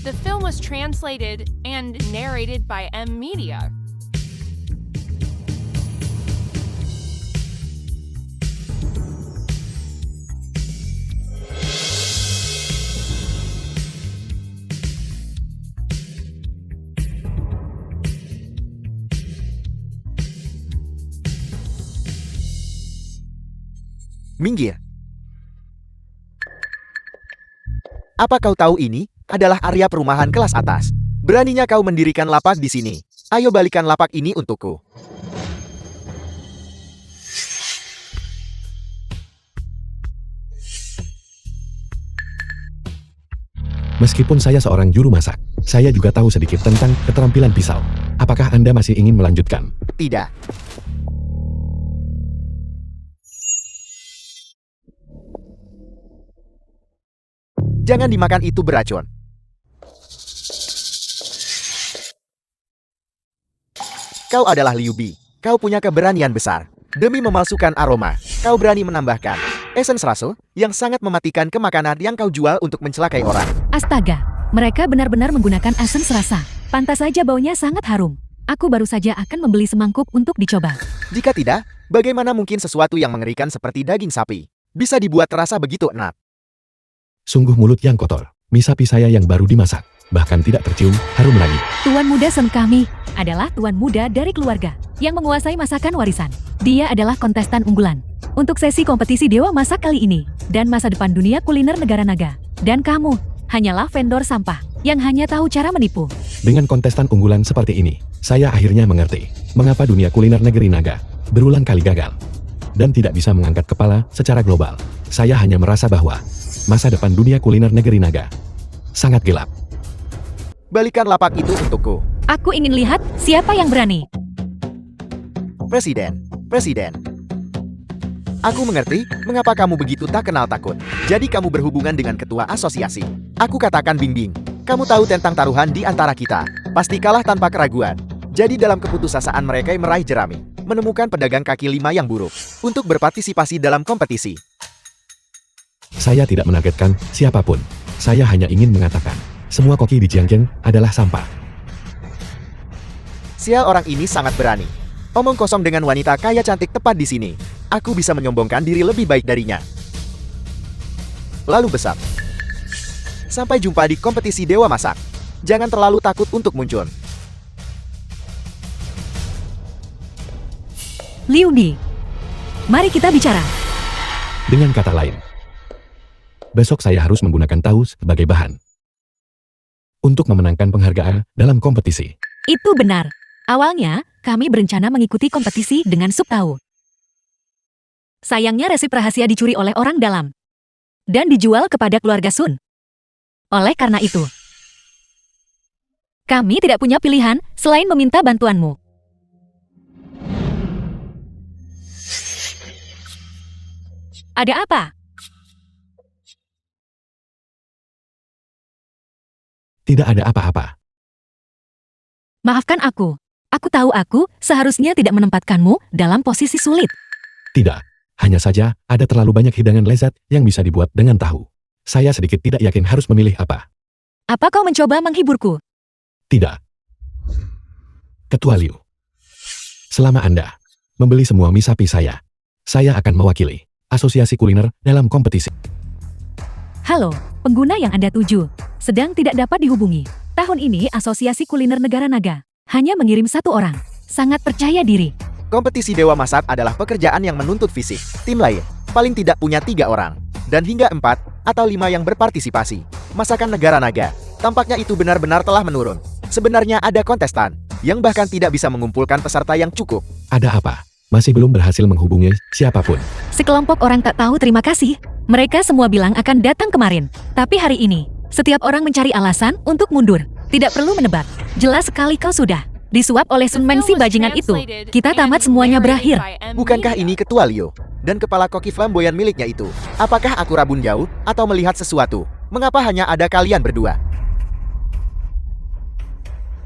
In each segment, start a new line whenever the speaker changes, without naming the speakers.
The film was translated and narrated by M Media.
Minggir. Apa kau tahu ini adalah area perumahan kelas atas? Beraninya kau mendirikan lapak di sini. Ayo balikan lapak ini untukku.
Meskipun saya seorang juru masak, saya juga tahu sedikit tentang keterampilan pisau. Apakah Anda masih ingin melanjutkan?
Tidak. Jangan dimakan, itu beracun. Kau adalah Liu Bi. Kau punya keberanian besar. Demi memalsukan aroma, kau berani menambahkan essence raso yang sangat mematikan ke makanan yang kau jual untuk mencelakai orang.
Astaga, mereka benar-benar menggunakan essence rasa. Pantas saja baunya sangat harum. Aku baru saja akan membeli semangkuk untuk dicoba.
Jika tidak, bagaimana mungkin sesuatu yang mengerikan seperti daging sapi bisa dibuat terasa begitu enak?
Sungguh mulut yang kotor. Mie sapi saya yang baru dimasak, bahkan tidak tercium harum lagi.
Tuan muda Sen kami adalah tuan muda dari keluarga yang menguasai masakan warisan. Dia adalah kontestan unggulan untuk sesi kompetisi Dewa Masak kali ini dan masa depan dunia kuliner negara naga. Dan kamu hanyalah vendor sampah yang hanya tahu cara menipu.
Dengan kontestan unggulan seperti ini, saya akhirnya mengerti mengapa dunia kuliner negeri naga berulang kali gagal dan tidak bisa mengangkat kepala secara global. Saya hanya merasa bahwa masa depan dunia kuliner negeri naga sangat gelap.
Balikan lapak itu untukku.
Aku ingin lihat siapa yang berani.
Presiden. Aku mengerti mengapa kamu begitu tak kenal takut. Jadi kamu berhubungan dengan ketua asosiasi. Aku katakan Bingbing, kamu tahu tentang taruhan di antara kita. Pasti kalah tanpa keraguan. Jadi dalam keputusasaan mereka meraih jerami, menemukan pedagang kaki lima yang buruk untuk berpartisipasi dalam kompetisi.
Saya tidak menargetkan siapapun. Saya hanya ingin mengatakan, semua koki di Jiangjiang adalah sampah.
Sial, orang ini sangat berani. Omong kosong dengan wanita kaya cantik tepat di sini. Aku bisa menyombongkan diri lebih baik darinya. Lalu besar. Sampai jumpa di kompetisi Dewa Masak. Jangan terlalu takut untuk muncul.
Liu Bi, mari kita bicara.
Dengan kata lain, besok saya harus menggunakan tahu sebagai bahan untuk memenangkan penghargaan dalam kompetisi.
Itu benar. Awalnya, kami berencana mengikuti kompetisi dengan sup tahu. Sayangnya resep rahasia dicuri oleh orang dalam dan dijual kepada keluarga Sun. Oleh karena itu, kami tidak punya pilihan selain meminta bantuanmu. Ada apa?
Tidak ada apa-apa.
Maafkan aku. Aku tahu aku seharusnya tidak menempatkanmu dalam posisi sulit.
Tidak. Hanya saja, ada terlalu banyak hidangan lezat yang bisa dibuat dengan tahu. Saya sedikit tidak yakin harus memilih apa.
Apa kau mencoba menghiburku?
Tidak. Ketua Liu, selama Anda membeli semua mie sapi saya akan mewakili asosiasi kuliner dalam kompetisi.
Halo, pengguna yang Anda tuju sedang tidak dapat dihubungi. Tahun ini Asosiasi Kuliner Negara Naga hanya mengirim satu orang. Sangat percaya diri.
Kompetisi Dewa Masak adalah pekerjaan yang menuntut fisik. Tim lain paling tidak punya 3 orang. Dan hingga 4 atau 5 yang berpartisipasi. Masakan negara naga. Tampaknya itu benar-benar telah menurun. Sebenarnya ada kontestan yang bahkan tidak bisa mengumpulkan peserta yang cukup.
Ada apa? Masih belum berhasil menghubungi siapapun.
Sekelompok orang tak tahu terima kasih. Mereka semua bilang akan datang kemarin. Tapi hari ini, setiap orang mencari alasan untuk mundur. Tidak perlu menebak. Jelas sekali kau sudah disuap oleh Sun Mengsi bajingan itu. Kita tamat semuanya berakhir.
Bukankah ini Ketua Liu dan kepala koki flamboyan miliknya itu? Apakah aku rabun jauh atau melihat sesuatu? Mengapa hanya ada kalian berdua?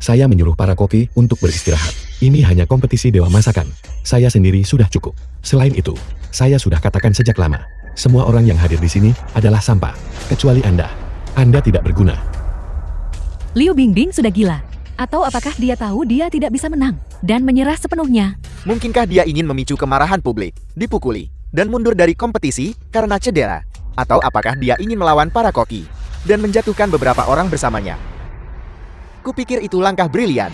Saya menyuruh para koki untuk beristirahat. Ini hanya kompetisi dewa masakan. Saya sendiri sudah cukup. Selain itu, saya sudah katakan sejak lama, semua orang yang hadir di sini adalah sampah, kecuali Anda. Anda tidak berguna.
Liu Bingbing sudah gila. Atau apakah dia tahu dia tidak bisa menang dan menyerah sepenuhnya?
Mungkinkah dia ingin memicu kemarahan publik, dipukuli, dan mundur dari kompetisi karena cedera? Atau apakah dia ingin melawan para koki dan menjatuhkan beberapa orang bersamanya? Kupikir itu langkah brilian.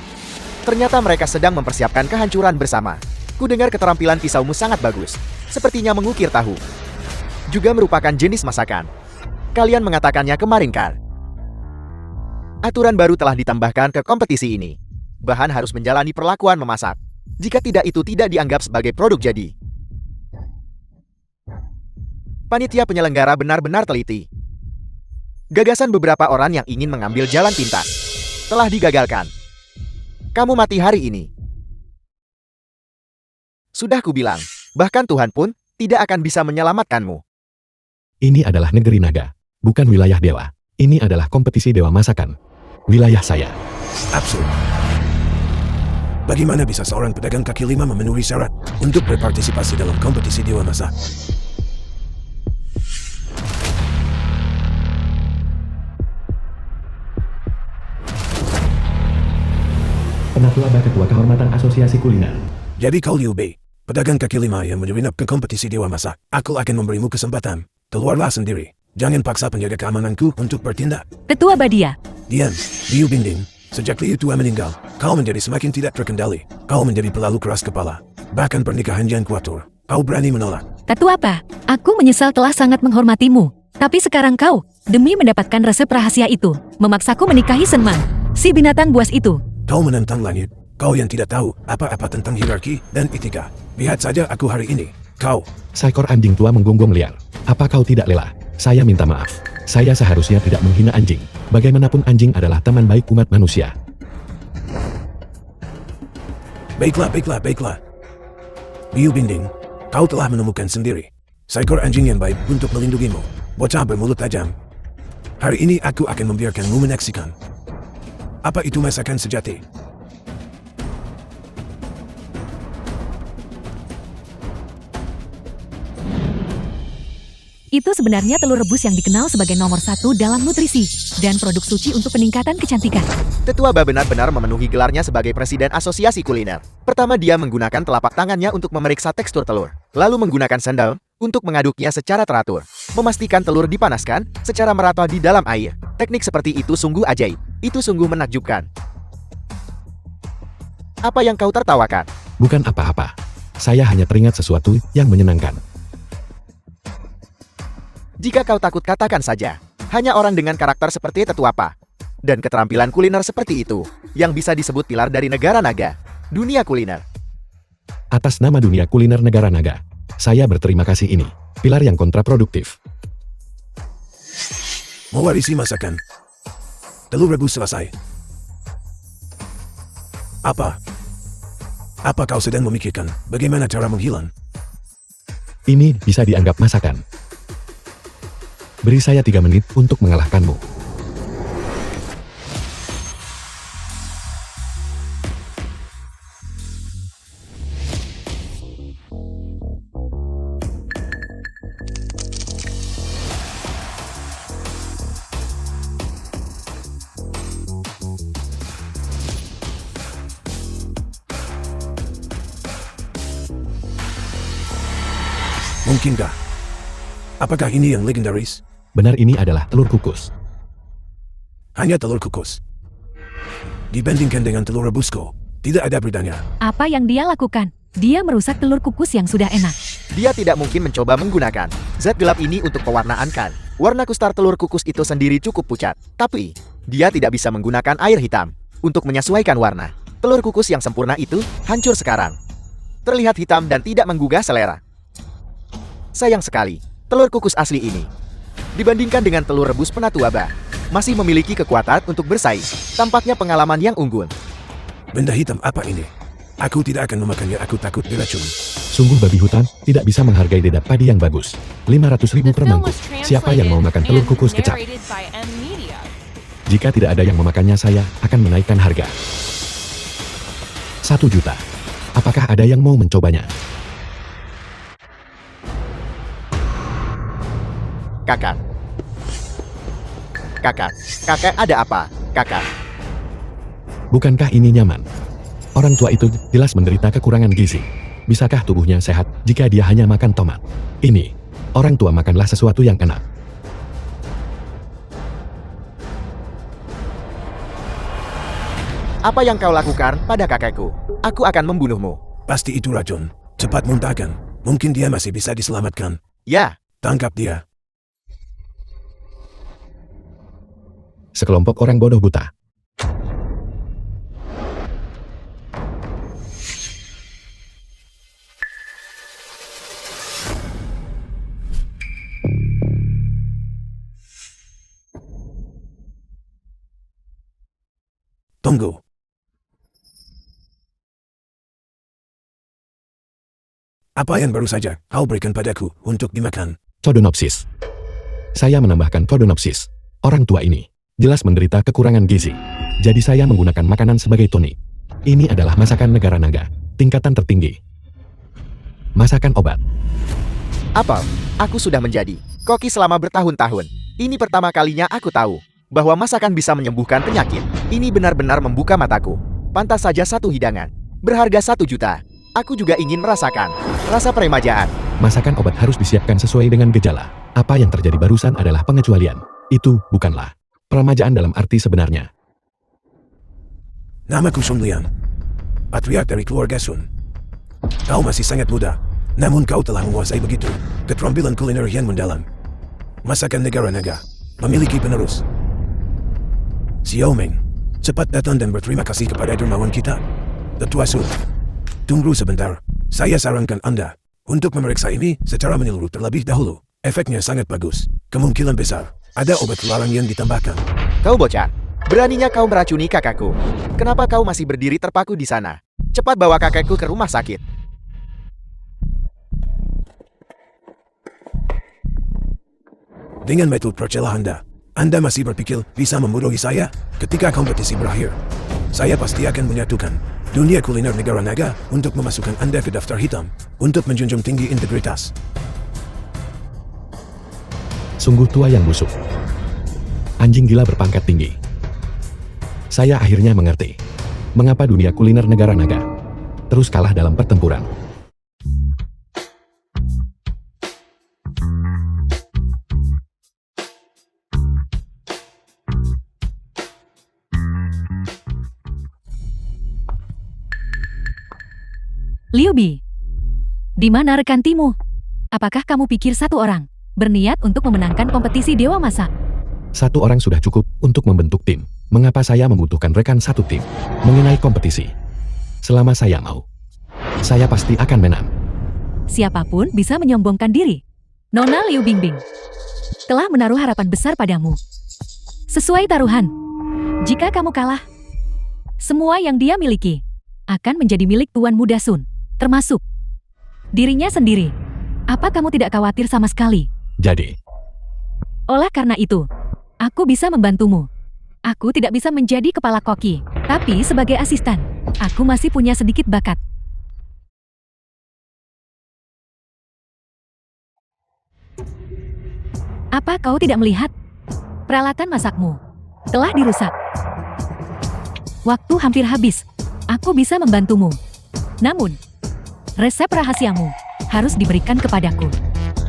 Ternyata mereka sedang mempersiapkan kehancuran bersama. Kudengar keterampilan pisaumu sangat bagus. Sepertinya mengukir tahu. Juga merupakan jenis masakan. Kalian mengatakannya kemarin kan? Aturan baru telah ditambahkan ke kompetisi ini. Bahan harus menjalani perlakuan memasak. Jika tidak, itu tidak dianggap sebagai produk jadi. Panitia penyelenggara benar-benar teliti. Gagasan beberapa orang yang ingin mengambil jalan pintas telah digagalkan. Kamu mati hari ini. Sudah kubilang, bahkan Tuhan pun tidak akan bisa menyelamatkanmu.
Ini adalah negeri naga, bukan wilayah dewa. Ini adalah kompetisi dewa masakan. Wilayah saya.
Absurd. Bagaimana bisa seorang pedagang kaki lima memenuhi syarat untuk berpartisipasi dalam kompetisi dewa masak?
Penatua Ketua Kehormatan Asosiasi Kuliner.
Jadi kau Liu Bei, pedagang kaki lima yang menyelinap ke kompetisi dewa masak. Aku akan memberimu kesempatan. Keluarlah sendiri. Jangan paksa penjaga keamananku untuk bertindak.
Ketua Badia.
Diam, Liu Bingbing. Sejak Liu Tua meninggal, kau menjadi semakin tidak terkendali. Kau menjadi pelalu keras kepala. Bahkan pernikahan yang kuatur, kau berani menolak.
Ketua apa? Aku menyesal telah sangat menghormatimu. Tapi sekarang kau, demi mendapatkan resep rahasia itu, memaksaku menikahi Senman, si binatang buas itu.
Kau menentang langit. Kau yang tidak tahu apa-apa tentang hierarki dan etika. Lihat saja aku hari ini. Kau.
Seekor anjing tua menggonggong liar. Apa kau tidak lelah? Saya minta maaf. Saya seharusnya tidak menghina anjing. Bagaimanapun anjing adalah teman baik umat manusia.
Baiklah. Liu Bingbing, kau telah menemukan sendiri seekor anjing yang baik untuk melindungimu. Bocah bermulut tajam. Hari ini aku akan membiarkanmu menyaksikan apa itu masakan sejati.
Itu sebenarnya telur rebus yang dikenal sebagai nomor 1 dalam nutrisi dan produk suci untuk peningkatan kecantikan.
Tetua Ba benar-benar memenuhi gelarnya sebagai Presiden Asosiasi Kuliner. Pertama, dia menggunakan telapak tangannya untuk memeriksa tekstur telur, lalu menggunakan sandal untuk mengaduknya secara teratur, memastikan telur dipanaskan secara merata di dalam air. Teknik seperti itu sungguh ajaib. Itu sungguh menakjubkan. Apa yang kau tertawakan?
Bukan apa-apa. Saya hanya teringat sesuatu yang menyenangkan.
Jika kau takut, katakan saja. Hanya orang dengan karakter seperti Tetua Pa dan keterampilan kuliner seperti itu yang bisa disebut pilar dari negara naga, dunia kuliner.
Atas nama dunia kuliner negara naga, saya berterima kasih ini. Pilar yang kontraproduktif.
Mewarisi masakan. Telur rebus selesai. Apa kau sedang memikirkan bagaimana cara menghilang?
Ini bisa dianggap masakan. Beri saya 3 menit untuk mengalahkanmu.
Mungkinkah? Apakah ini yang legendaris?
Benar, ini adalah telur kukus.
Hanya telur kukus. Dibandingkan dengan telur rebusku, tidak ada bedanya.
Apa yang dia lakukan? Dia merusak telur kukus yang sudah enak.
Dia tidak mungkin mencoba menggunakan zat gelap ini untuk pewarnaan kan. Warna kustar telur kukus itu sendiri cukup pucat. Tapi, dia tidak bisa menggunakan air hitam untuk menyesuaikan warna. Telur kukus yang sempurna itu hancur sekarang. Terlihat hitam dan tidak menggugah selera. Sayang sekali, telur kukus asli ini dibandingkan dengan telur rebus Penatua Ba, masih memiliki kekuatan untuk bersaing. Tampaknya pengalaman yang unggul.
Benda hitam apa ini? Aku tidak akan memakannya, aku takut diracun.
Sungguh babi hutan tidak bisa menghargai dedak padi yang bagus. 500.000 per mangkuk. Siapa yang mau makan telur kukus kecap? Jika tidak ada yang memakannya, saya akan menaikkan harga. 1 juta. Apakah ada yang mau mencobanya?
Kakak, ada apa? Kakak,
Bukankah ini nyaman? Orang tua itu jelas menderita kekurangan gizi. Bisakah tubuhnya sehat jika dia hanya makan tomat? Ini, orang tua makanlah sesuatu yang enak.
Apa yang kau lakukan pada kakekku? Aku akan membunuhmu.
Pasti itu racun. Cepat muntahkan. Mungkin dia masih bisa diselamatkan.
Ya,
Tangkap dia.
Sekelompok orang bodoh buta.
Tunggu. Apa yang baru saja kau berikan padaku untuk dimakan?
Chodonopsis. Saya menambahkan Chodonopsis. Orang tua ini jelas menderita kekurangan gizi. Jadi saya menggunakan makanan sebagai tonik. Ini adalah masakan negara naga, tingkatan tertinggi. Masakan obat.
Apel, aku sudah menjadi koki selama bertahun-tahun. Ini pertama kalinya aku tahu bahwa masakan bisa menyembuhkan penyakit. Ini benar-benar membuka mataku. Pantas saja satu hidangan berharga 1 juta. Aku juga ingin merasakan rasa peremajaan.
Masakan obat harus disiapkan sesuai dengan gejala. Apa yang terjadi barusan adalah pengecualian. Itu bukanlah peremajaan dalam arti sebenarnya.
Namaku Sun Lian. Patriark dari keluarga Sun. Kau masih sangat muda, namun kau telah menguasai begitu keterampilan kuliner yang mendalam. Masakan negara naga memiliki penerus. Xiao Ming, cepat datang dan berterima kasih kepada dermawan kita, Tetua Sun. Tunggu sebentar, saya sarankan Anda untuk memeriksa ini secara menyeluruh terlebih dahulu. Efeknya sangat bagus. Kemungkinan besar ada obat terlarang yang ditambahkan.
Kau bocah, beraninya kau meracuni kakakku. Kenapa kau masih berdiri terpaku di sana? Cepat bawa kakekku ke rumah sakit.
Dengan metode percela Anda masih berpikir bisa membodohi saya ketika kompetisi berakhir. Saya pasti akan menyatukan dunia kuliner negara naga untuk memasukkan Anda ke daftar hitam untuk menjunjung tinggi integritas.
Sungguh tua yang busuk. Anjing gila berpangkat tinggi. Saya akhirnya mengerti mengapa dunia kuliner negara naga terus kalah dalam pertempuran.
Liu Bi, di mana rekan timmu? Apakah kamu pikir satu orang berniat untuk memenangkan kompetisi Dewa Masak?
Satu orang sudah cukup untuk membentuk tim. Mengapa saya membutuhkan rekan satu tim? Mengenai kompetisi, selama saya mau, saya pasti akan menang.
Siapapun bisa menyombongkan diri. Nona Liu Bingbing telah menaruh harapan besar padamu. Sesuai taruhan, jika kamu kalah, semua yang dia miliki akan menjadi milik Tuan Muda Sun, termasuk dirinya sendiri. Apa kamu tidak khawatir sama sekali?
Jadi,
Oleh karena itu, aku bisa membantumu. Aku tidak bisa menjadi kepala koki, tapi sebagai asisten, aku masih punya sedikit bakat. Apa kau tidak melihat? Peralatan masakmu telah dirusak. Waktu hampir habis. Aku bisa membantumu. Namun, resep rahasiamu harus diberikan kepadaku.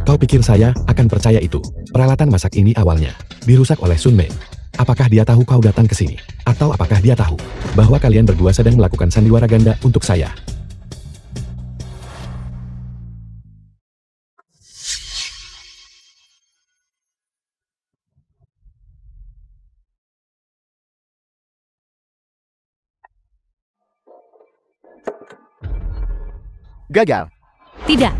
kau pikir saya akan percaya itu? Peralatan masak ini awalnya dirusak oleh Sun Mei. Apakah dia tahu kau datang ke sini? Atau apakah dia tahu bahwa kalian berdua sedang melakukan sandiwara ganda untuk saya?
Gagal.
Tidak.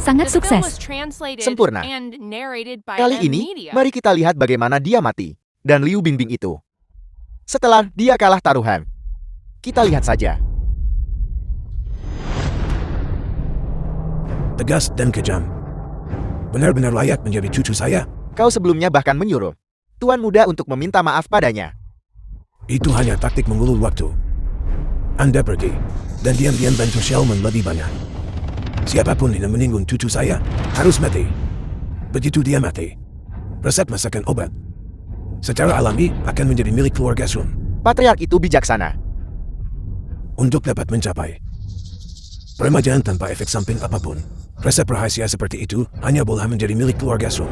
Sangat
This film was
sukses.
translated
Sempurna.
and narrated by
Kali
M
ini,
Media.
mari kita lihat bagaimana dia mati. Dan Liu Bingbing itu. Setelah dia kalah taruhan. Kita lihat saja.
Tegas dan kejam. Benar-benar layak menjadi cucu saya.
Kau sebelumnya bahkan menyuruh Tuan Muda untuk meminta maaf padanya.
Itu hanya taktik mengulur waktu. Anda pergi, dan diam-diam bantu Shelman lebih banyak. Siapapun yang menyinggung cucu saya, harus mati. Begitu dia mati, resep masakan obat secara alami akan menjadi milik keluarga Sun.
Patriark itu bijaksana.
Untuk dapat mencapai peremajaan tanpa efek samping apapun, resep rahasia seperti itu hanya boleh menjadi milik keluarga Sun.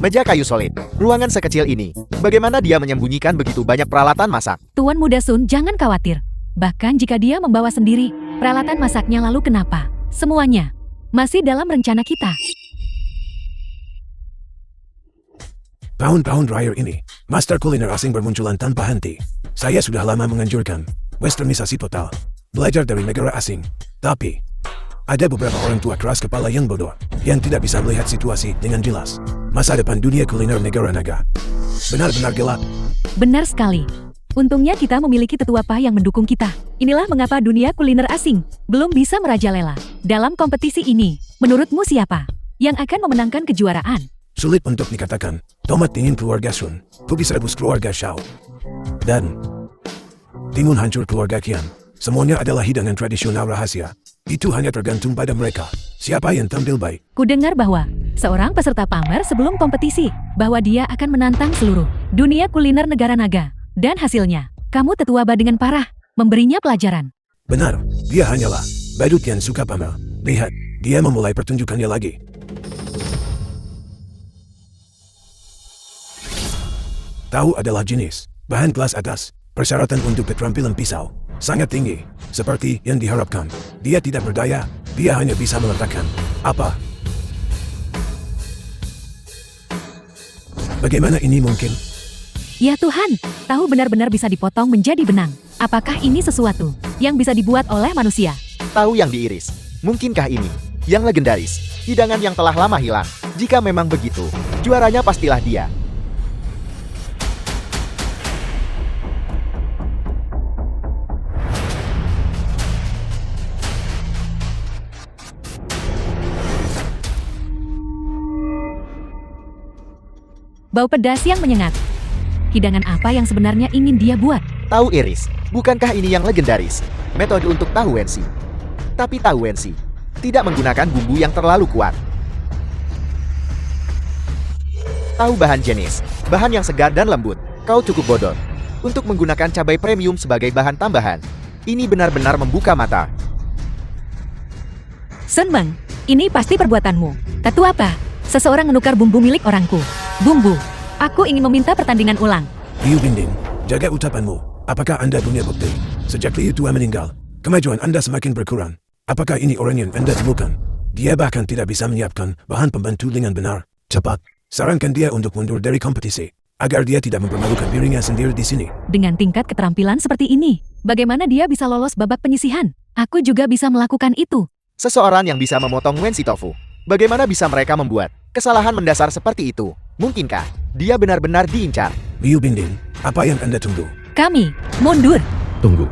Meja kayu solid, ruangan sekecil ini. Bagaimana dia menyembunyikan begitu banyak peralatan masak?
Tuan Muda Sun jangan khawatir. Bahkan jika dia membawa sendiri, peralatan masaknya lalu kenapa? Semuanya masih dalam rencana kita.
Tahun-tahun terakhir ini, master kuliner asing bermunculan tanpa henti. Saya sudah lama menganjurkan westernisasi total, belajar dari negara asing. Tapi, ada beberapa orang tua keras kepala yang bodoh, yang tidak bisa melihat situasi dengan jelas. Masa depan dunia kuliner negara naga benar-benar gelap.
Benar sekali. Untungnya kita memiliki tetua PAH yang mendukung kita. Inilah mengapa dunia kuliner asing belum bisa merajalela. Dalam kompetisi ini, menurutmu siapa yang akan memenangkan kejuaraan?
Sulit untuk dikatakan. Tomat dingin keluarga Sun, kubis rebus keluarga Shao, dan timun hancur keluarga Qian. Semuanya adalah hidangan tradisional rahasia. Itu hanya tergantung pada mereka. Siapa yang tampil baik?
Kudengar bahwa seorang peserta pamer sebelum kompetisi bahwa dia akan menantang seluruh dunia kuliner negara naga. Dan hasilnya, kamu tetua PAH dengan parah memberinya pelajaran.
Benar, dia hanyalah badut yang suka pamer. Lihat, dia memulai pertunjukannya lagi. Tahu adalah jenis bahan kelas atas. Persyaratan untuk keterampilan pisau sangat tinggi. Seperti yang diharapkan, dia tidak berdaya. Dia hanya bisa meletakkan apa. Bagaimana ini mungkin?
Ya Tuhan, tahu benar-benar bisa dipotong menjadi benang. Apakah ini sesuatu yang bisa dibuat oleh manusia?
Tahu yang diiris. Mungkinkah ini yang legendaris? Hidangan yang telah lama hilang. Jika memang begitu, juaranya pastilah dia.
Bau pedas yang menyengat. Hidangan apa yang sebenarnya ingin dia buat?
Tahu iris, bukankah ini yang legendaris? Metode untuk tahu wensi. Tapi tahu wensi tidak menggunakan bumbu yang terlalu kuat. Tahu bahan jenis, bahan yang segar dan lembut. Kau cukup bodoh untuk menggunakan cabai premium sebagai bahan tambahan. Ini benar-benar membuka mata.
Sun Meng, ini pasti perbuatanmu. Tetua apa? Seseorang menukar bumbu milik orangku. Bumbu. Aku ingin meminta pertandingan ulang.
Liu Binding, jaga ucapanmu. Apakah Anda punya bukti? Sejak Liu Tua meninggal, kemajuan Anda semakin berkurang. Apakah ini orang yang Anda temukan? Dia bahkan tidak bisa menyiapkan bahan pembantu dengan benar. Cepat, sarankan dia untuk mundur dari kompetisi, agar dia tidak mempermalukan dirinya sendiri di sini.
Dengan tingkat keterampilan seperti ini, bagaimana dia bisa lolos babak penyisihan? Aku juga bisa melakukan itu.
Seseorang yang bisa memotong wensi tofu. Bagaimana bisa mereka membuat kesalahan mendasar seperti itu? Mungkinkah dia benar-benar diincar?
Liu Binding, apa yang Anda tunggu?
Kami mundur.
Tunggu.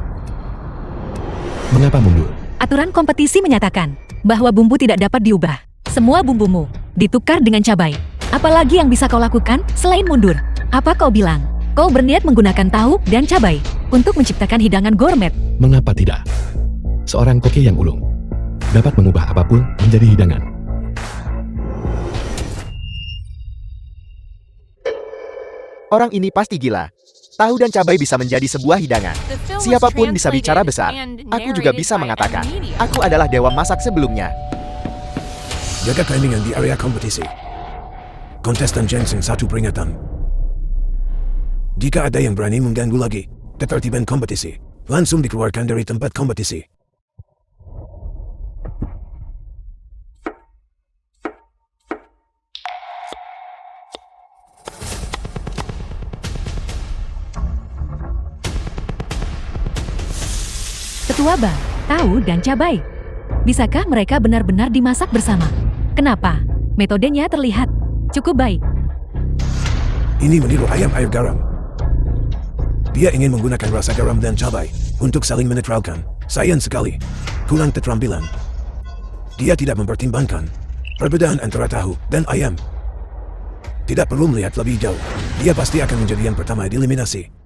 Mengapa mundur?
Aturan kompetisi menyatakan bahwa bumbu tidak dapat diubah. Semua bumbumu ditukar dengan cabai. Apalagi yang bisa kau lakukan selain mundur? Apa kau bilang kau berniat menggunakan tahu dan cabai untuk menciptakan hidangan gourmet?
Mengapa tidak? Seorang koki yang ulung dapat mengubah apapun menjadi hidangan.
Orang ini pasti gila. Tahu dan cabai bisa menjadi sebuah hidangan. Siapapun bisa bicara besar. Aku juga bisa mengatakan, aku adalah dewa masak sebelumnya.
Jaga timingan di area kompetisi. Kontestan Jensen satu peringatan. Jika ada yang berani mengganggu lagi ketertiban kompetisi, langsung dikeluarkan dari tempat kompetisi.
Tetua PAH, tahu dan cabai. Bisakah mereka benar-benar dimasak bersama? Kenapa? Metodenya terlihat cukup baik.
Ini meniru ayam air garam. Dia ingin menggunakan rasa garam dan cabai untuk saling menetralkan. Sayang sekali, kurang keterampilan. Dia tidak mempertimbangkan perbedaan antara tahu dan ayam. Tidak perlu melihat lebih jauh. Dia pasti akan menjadi yang pertama dieliminasi.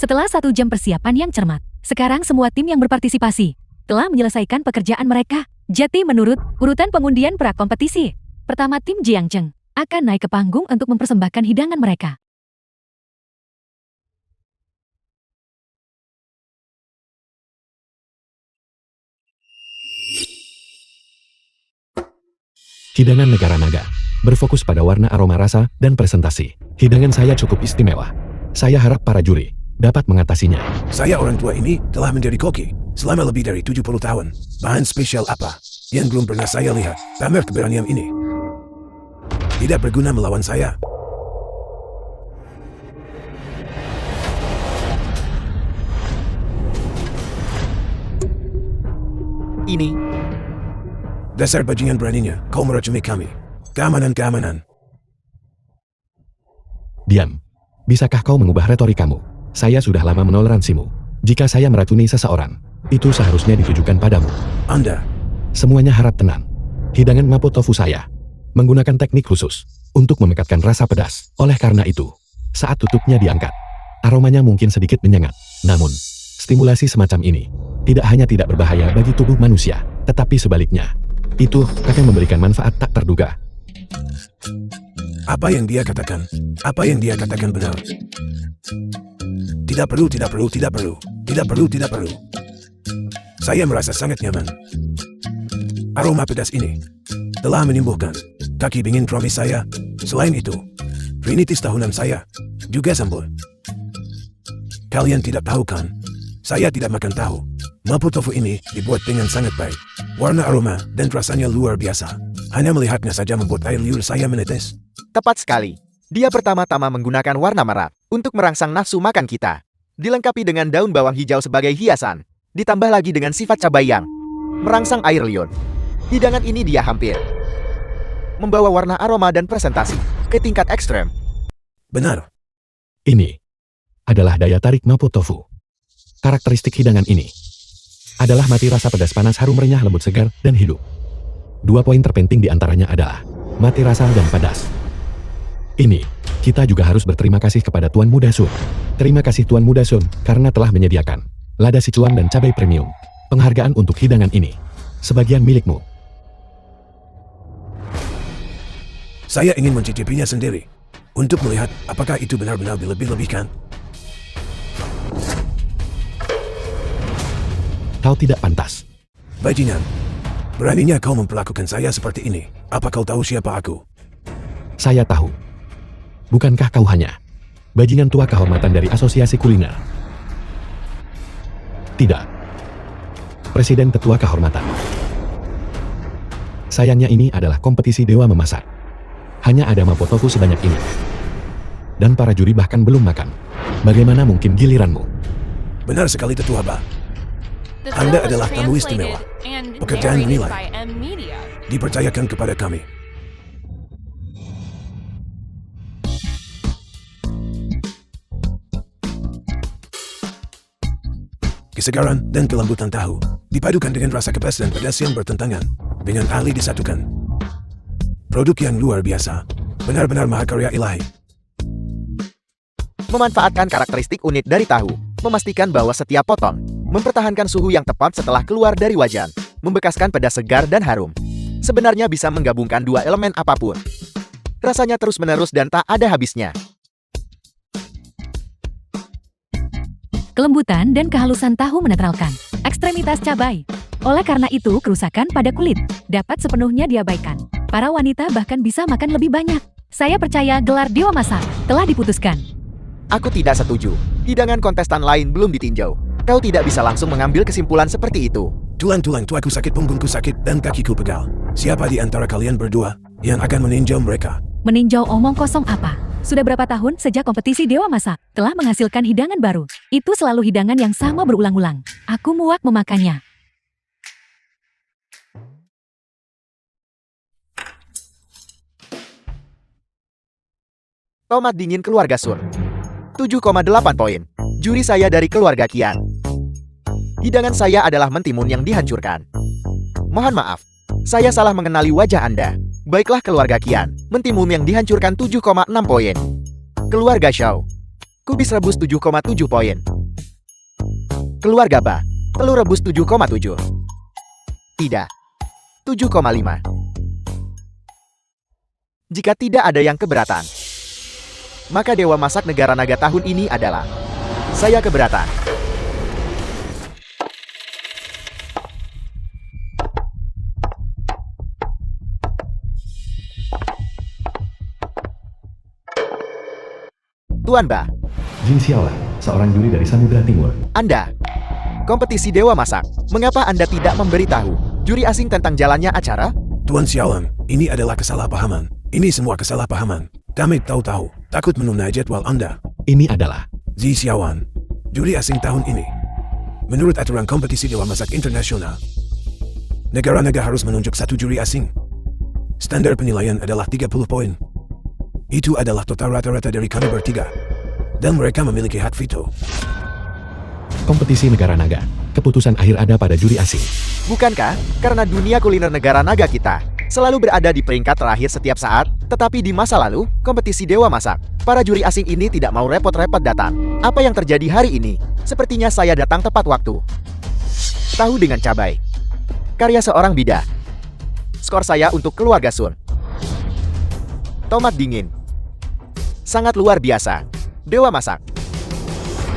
Setelah 1 jam persiapan yang cermat, sekarang semua tim yang berpartisipasi telah menyelesaikan pekerjaan mereka. Jadi menurut urutan pengundian pra-kompetisi, pertama tim Jiangcheng akan naik ke panggung untuk mempersembahkan hidangan mereka.
Hidangan negara naga berfokus pada warna, aroma, rasa, dan presentasi. Hidangan saya cukup istimewa. Saya harap para juri dapat mengatasinya.
Saya orang tua ini telah menjadi koki selama lebih dari 70 tahun. Bahan spesial apa yang belum pernah saya lihat? Pamer keberanian ini. Tidak berguna melawan saya.
Ini,
Dasar bajingan beraninya, kau meracuni kami. Keamanan.
Diam. Bisakah kau mengubah retorikamu? Saya sudah lama menoleransimu. Jika saya meracuni seseorang, itu seharusnya ditujukan padamu.
Anda,
Semuanya harap tenang. Hidangan mapo tofu saya menggunakan teknik khusus untuk memekatkan rasa pedas. Oleh karena itu, saat tutupnya diangkat, aromanya mungkin sedikit menyengat. Namun, stimulasi semacam ini tidak hanya tidak berbahaya bagi tubuh manusia, tetapi sebaliknya, itu akan memberikan manfaat tak terduga.
apa yang dia katakan? Apa yang dia katakan benar? Tidak perlu. Saya merasa sangat nyaman. Aroma pedas ini telah menimbulkan kaki dingin kromis saya. Selain itu, rinitis tahunan saya juga sembuh. Kalian tidak tahu kan? Saya tidak makan tahu. Mapo tofu ini dibuat dengan sangat baik. Warna, aroma, dan rasanya luar biasa. Hanya melihatnya saja membuat air liur saya menetes.
tepat sekali. Dia pertama-tama menggunakan warna merah untuk merangsang nafsu makan kita. Dilengkapi dengan daun bawang hijau sebagai hiasan. Ditambah lagi dengan sifat cabai yang merangsang air liur. Hidangan ini dia hampir membawa warna, aroma, dan presentasi ke tingkat ekstrem.
Benar.
Ini adalah daya tarik mapo tofu. Karakteristik hidangan ini adalah mati rasa pedas, panas, harum, renyah, lembut, segar, dan hidup. 2 poin terpenting diantaranya adalah mati rasa dan padas. Ini, kita juga harus berterima kasih kepada Tuan Muda Sun. Terima kasih Tuan Muda Sun karena telah menyediakan lada Sichuan dan cabai premium. Penghargaan untuk hidangan ini sebagian milikmu.
Saya ingin mencicipinya sendiri untuk melihat apakah itu benar-benar dilebih-lebihkan.
Kau tidak pantas.
Bajingan, beraninya kau memperlakukan saya seperti ini. Apa kau tahu siapa aku?
Saya tahu. Bukankah kau hanya bajingan tua kehormatan dari asosiasi kuliner? Tidak. Presiden tetua kehormatan. Sayangnya ini adalah kompetisi dewa memasak. Hanya ada mapo tofu sebanyak ini. Dan para juri bahkan belum makan. Bagaimana mungkin giliranmu?
Benar sekali Tetua Ba.
The
Anda
film was
adalah tamu istimewa.
translated and
Pekerjaan
narrated
dinilai.
by M Media.
Dipercayakan kepada kami. Kesegaran dan kelembutan tahu dipadukan dengan rasa kepas dan pedas yang bertentangan dengan ahli disatukan. Produk yang luar biasa, benar-benar mahakarya ilahi.
Memanfaatkan karakteristik unik dari tahu, memastikan bahwa setiap potong mempertahankan suhu yang tepat setelah keluar dari wajan, membekaskan pedas, segar, dan harum. Sebenarnya bisa menggabungkan dua elemen apapun. Rasanya terus-menerus dan tak ada habisnya.
Kelembutan dan kehalusan tahu menetralkan ekstremitas cabai. Oleh karena itu, kerusakan pada kulit dapat sepenuhnya diabaikan. Para wanita bahkan bisa makan lebih banyak. Saya percaya gelar Dewa Masak telah diputuskan.
Aku tidak setuju. Hidangan kontestan lain belum ditinjau. Kau tidak bisa langsung mengambil kesimpulan seperti itu.
Tulang-tulang tuaku sakit, punggungku sakit, dan kakiku pegal. Siapa di antara kalian berdua yang akan meninjau mereka?
Meninjau omong kosong apa? Sudah berapa tahun sejak kompetisi Dewa Masak telah menghasilkan hidangan baru. Itu selalu hidangan yang sama berulang-ulang. Aku muak memakannya.
Tomat dingin keluarga Sun. 7,8 poin. Juri saya dari keluarga Kian. Hidangan saya adalah mentimun yang dihancurkan. Mohon maaf, saya salah mengenali wajah Anda. Baiklah keluarga Kian, mentimun yang dihancurkan 7,6 poin. Keluarga Xiao. Kubis rebus 7,7 poin. Keluar gabah. Telur rebus 7,7. Tidak. 7,5. Jika tidak ada yang keberatan, maka Dewa Masak Negara Naga tahun ini adalah saya keberatan. Tuan Ba,
Jin Xiaolan, seorang juri dari Samudra Timur.
Anda, kompetisi Dewa Masak, mengapa Anda tidak memberitahu juri asing tentang jalannya acara?
Tuan Xiaolan, ini adalah kesalahpahaman. Ini semua kesalahpahaman. Kami tahu-tahu, takut menunda jadwal Anda.
Ini adalah
Ji Xiaowan, juri asing tahun ini. Menurut aturan kompetisi Dewa Masak Internasional, negara-negara harus menunjuk satu juri asing. Standar penilaian adalah 30 poin. Itu adalah total rata-rata dari kami bertiga. Dan mereka memiliki hak veto.
kompetisi negara naga. Keputusan akhir ada pada juri asing.
Bukankah karena dunia kuliner negara naga kita selalu berada di peringkat terakhir setiap saat? Tetapi di masa lalu, kompetisi Dewa Masak, para juri asing ini tidak mau repot-repot datang. Apa yang terjadi hari ini? Sepertinya saya datang tepat waktu. Tahu dengan cabai. Karya seorang bidah. Skor saya untuk keluarga Sun. Tomat dingin. Sangat luar biasa. Dewa Masak.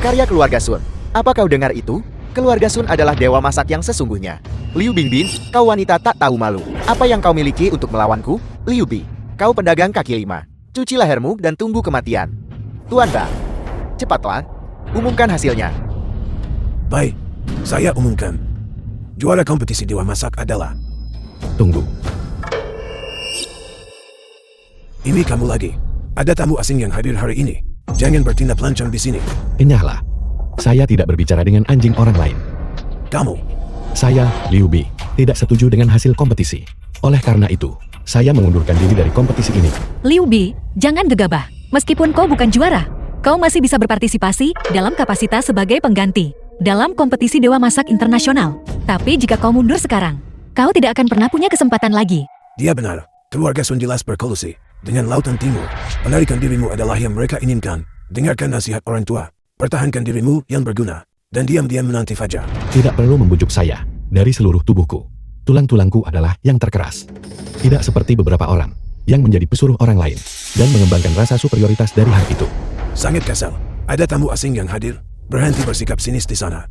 Karya keluarga Sun. Apa kau dengar itu? Keluarga Sun adalah dewa masak yang sesungguhnya. Liu Bingbing, kau wanita tak tahu malu. Apa yang kau miliki untuk melawanku? Liu Bi, kau pedagang kaki lima. Cuci lehermu dan tunggu kematian. Tuan Ba, cepatlah. Umumkan hasilnya.
Baik, saya umumkan. Juara kompetisi Dewa Masak adalah...
Tunggu.
Ini kamu lagi. Ada tamu asing yang hadir hari ini. Jangan bertindak lancang di sini.
Enyahlah. Saya tidak berbicara dengan anjing orang lain.
Kamu.
Saya, Liu Bi, tidak setuju dengan hasil kompetisi. Oleh karena itu, saya mengundurkan diri dari kompetisi ini.
Liu Bi, jangan gegabah. Meskipun kau bukan juara, kau masih bisa berpartisipasi dalam kapasitas sebagai pengganti dalam kompetisi Dewa Masak Internasional. Tapi jika kau mundur sekarang, kau tidak akan pernah punya kesempatan lagi.
Dia benar. Keluarga Sun jelas berkolusi dengan Lautan Timur. Penarikan dirimu adalah yang mereka inginkan. Dengarkan nasihat orang tua. Pertahankan dirimu yang berguna. Dan diam-diam menanti fajar.
Tidak perlu membujuk saya. Dari seluruh tubuhku, tulang-tulangku adalah yang terkeras. Tidak seperti beberapa orang yang menjadi pesuruh orang lain dan mengembangkan rasa superioritas dari hal itu.
Sangat kesal. Ada tamu asing yang hadir. Berhenti bersikap sinis di sana.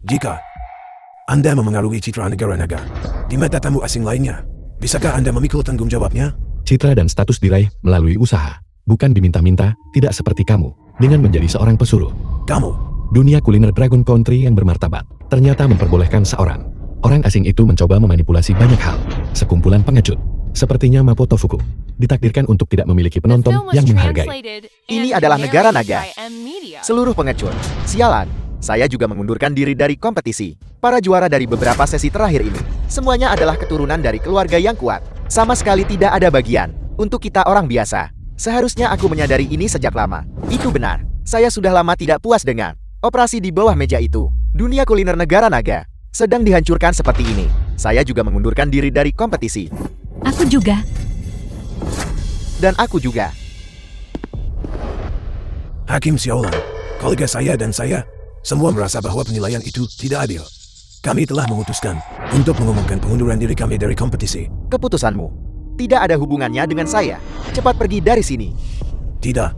Jika Anda memengaruhi citra negara-negara di mata tamu asing lainnya, bisakah Anda memikul tanggung jawabnya?
Citra dan status diraih melalui usaha, bukan diminta-minta, tidak seperti kamu, dengan menjadi seorang pesuruh.
Kamu.
Dunia kuliner Dragon Country yang bermartabat, ternyata memperbolehkan seorang orang asing itu mencoba memanipulasi banyak hal. Sekumpulan pengecut, sepertinya Mapo Tofuku, ditakdirkan untuk tidak memiliki penonton yang menghargai.
Ini adalah negara naga. Seluruh pengecut. Sialan. Saya juga mengundurkan diri dari kompetisi. Para juara dari beberapa sesi terakhir ini, semuanya adalah keturunan dari keluarga yang kuat. Sama sekali tidak ada bagian untuk kita orang biasa. Seharusnya aku menyadari ini sejak lama. Itu benar. Saya sudah lama tidak puas dengan operasi di bawah meja itu. Dunia kuliner negara naga sedang dihancurkan seperti ini. Saya juga mengundurkan diri dari kompetisi.
Aku juga.
Dan aku juga.
Hakim Xiaolan, kolega saya dan saya, semua merasa bahwa penilaian itu tidak adil. Kami telah memutuskan untuk mengumumkan pengunduran diri kami dari kompetisi.
Keputusanmu tidak ada hubungannya dengan saya. Cepat pergi dari sini.
Tidak.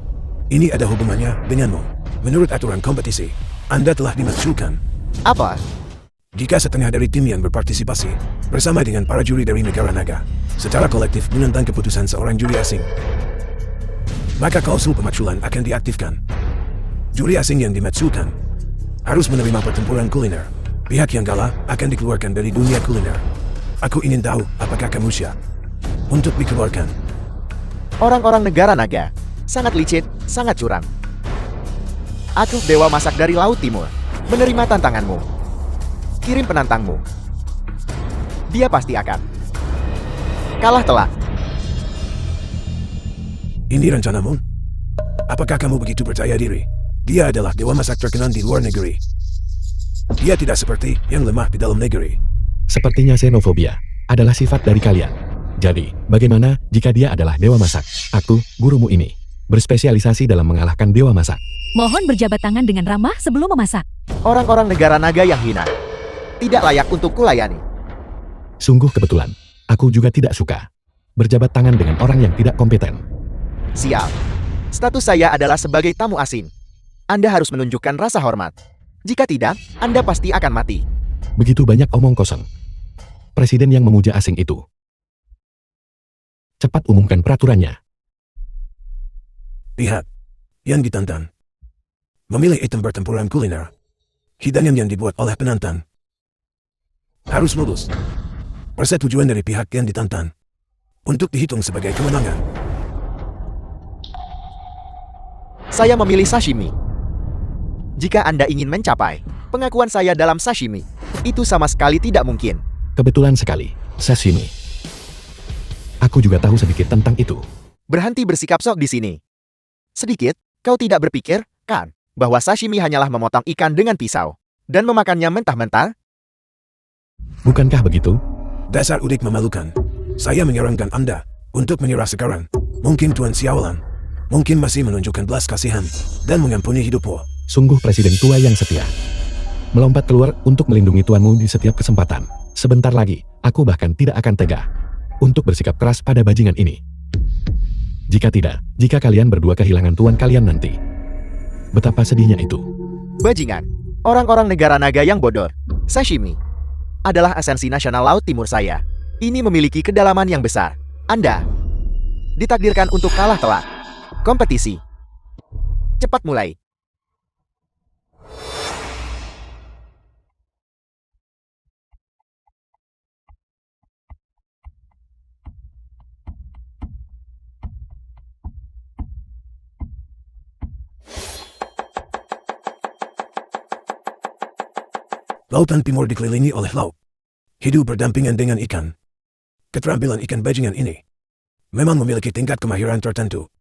Ini ada hubungannya denganmu. Menurut aturan kompetisi, Anda telah dimaksudkan.
Apa?
Jika setengah dari tim yang berpartisipasi, bersama dengan para juri dari negara naga, secara kolektif menentang keputusan seorang juri asing, maka klausul pemaksulan akan diaktifkan. Juri asing yang dimaksudkan harus menerima pertempuran kuliner. Pihak yang kalah akan dikeluarkan dari dunia kuliner. Aku ingin tahu apakah kamu siap untuk dikeluarkan.
Orang-orang negara naga sangat licik, sangat curang. Aku dewa masak dari Laut Timur. Menerima tantanganmu. Kirim penantangmu. Dia pasti akan kalah telak.
Ini rencanamu? Apakah kamu begitu percaya diri? Dia adalah dewa masak terkenal di luar negeri. Dia tidak seperti yang lemah di dalam negeri.
Sepertinya xenofobia adalah sifat dari kalian. Jadi, bagaimana jika dia adalah dewa masak? Aku, gurumu ini, berspesialisasi dalam mengalahkan dewa masak.
Mohon berjabat tangan dengan ramah sebelum memasak.
Orang-orang negara naga yang hina. Tidak layak untuk kulayani.
Sungguh kebetulan. Aku juga tidak suka berjabat tangan dengan orang yang tidak kompeten.
Sial. Status saya adalah sebagai tamu asing. Anda harus menunjukkan rasa hormat. Jika tidak, Anda pasti akan mati.
Begitu banyak omong kosong. Presiden yang memuja asing itu. Cepat umumkan peraturannya.
Lihat. Yang ditantang. Memilih item pertempuran kuliner. Hidangan yang dibuat oleh penantang. Harus lulus. Persetujuan dari pihak yang ditantang. Untuk dihitung sebagai kemenangan.
Saya memilih sashimi. Jika Anda ingin mencapai pengakuan saya dalam sashimi, itu sama sekali tidak mungkin.
Kebetulan sekali, sashimi. Aku juga tahu sedikit tentang itu.
Berhenti bersikap sok di sini. Sedikit, kau tidak berpikir, kan, bahwa sashimi hanyalah memotong ikan dengan pisau dan memakannya mentah-mentah?
Bukankah begitu?
Dasar udik memalukan. Saya menyarankan Anda untuk menyerah sekarang. Mungkin Tuan Xiaolan mungkin masih menunjukkan belas kasihan dan mengampuni hidupmu.
Sungguh presiden tua yang setia. Melompat keluar untuk melindungi tuanmu di setiap kesempatan. Sebentar lagi, aku bahkan tidak akan tega untuk bersikap keras pada bajingan ini. Jika tidak, jika kalian berdua kehilangan tuan kalian nanti. Betapa sedihnya itu.
Bajingan, orang-orang negara naga yang bodoh. Sashimi adalah esensi nasional Laut Timur saya. Ini memiliki kedalaman yang besar. Anda ditakdirkan untuk kalah telak. Kompetisi. Cepat mulai.
Lautan Timur dikelilingi oleh laut. Hidup berdampingan dengan ikan. Keterampilan ikan bajingan ini memang memiliki tingkat kemahiran tertentu.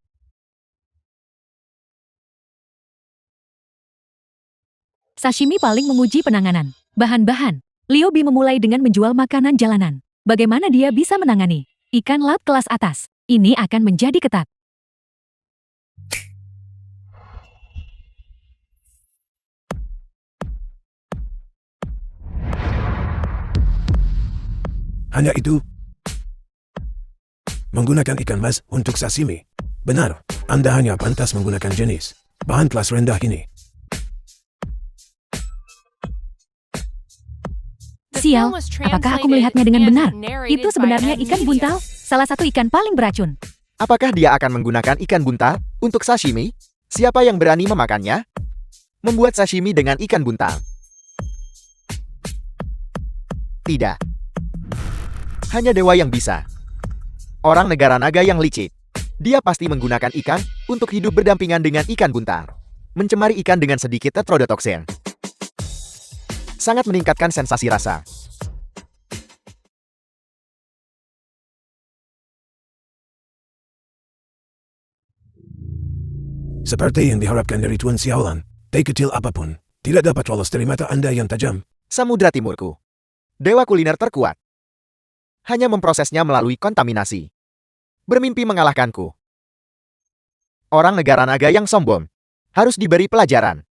Sashimi paling memuji penanganan. Bahan-bahan. Liu Bi memulai dengan menjual makanan jalanan. Bagaimana dia bisa menangani ikan laut kelas atas? Ini akan menjadi ketat.
Hanya itu, menggunakan ikan mas untuk sashimi. Benar, Anda hanya pantas menggunakan jenis bahan kelas rendah ini.
Sial, apakah aku melihatnya dengan benar? Itu sebenarnya ikan buntal, salah satu ikan paling beracun.
Apakah dia akan menggunakan ikan buntal untuk sashimi? Siapa yang berani memakannya? Membuat sashimi dengan ikan buntal. Tidak. Hanya dewa yang bisa. Orang negara naga yang licik. Dia pasti menggunakan ikan untuk hidup berdampingan dengan ikan buntal. Mencemari ikan dengan sedikit tetrodotoksin. Sangat meningkatkan sensasi rasa.
Seperti yang diharapkan dari Tuan Xiaolan, teh kecil apapun tidak dapat lolos dari mata Anda yang tajam.
Samudra Timurku. Dewa kuliner terkuat. Hanya memprosesnya melalui kontaminasi. Bermimpi mengalahkanku. Orang negara naga yang sombong harus diberi pelajaran.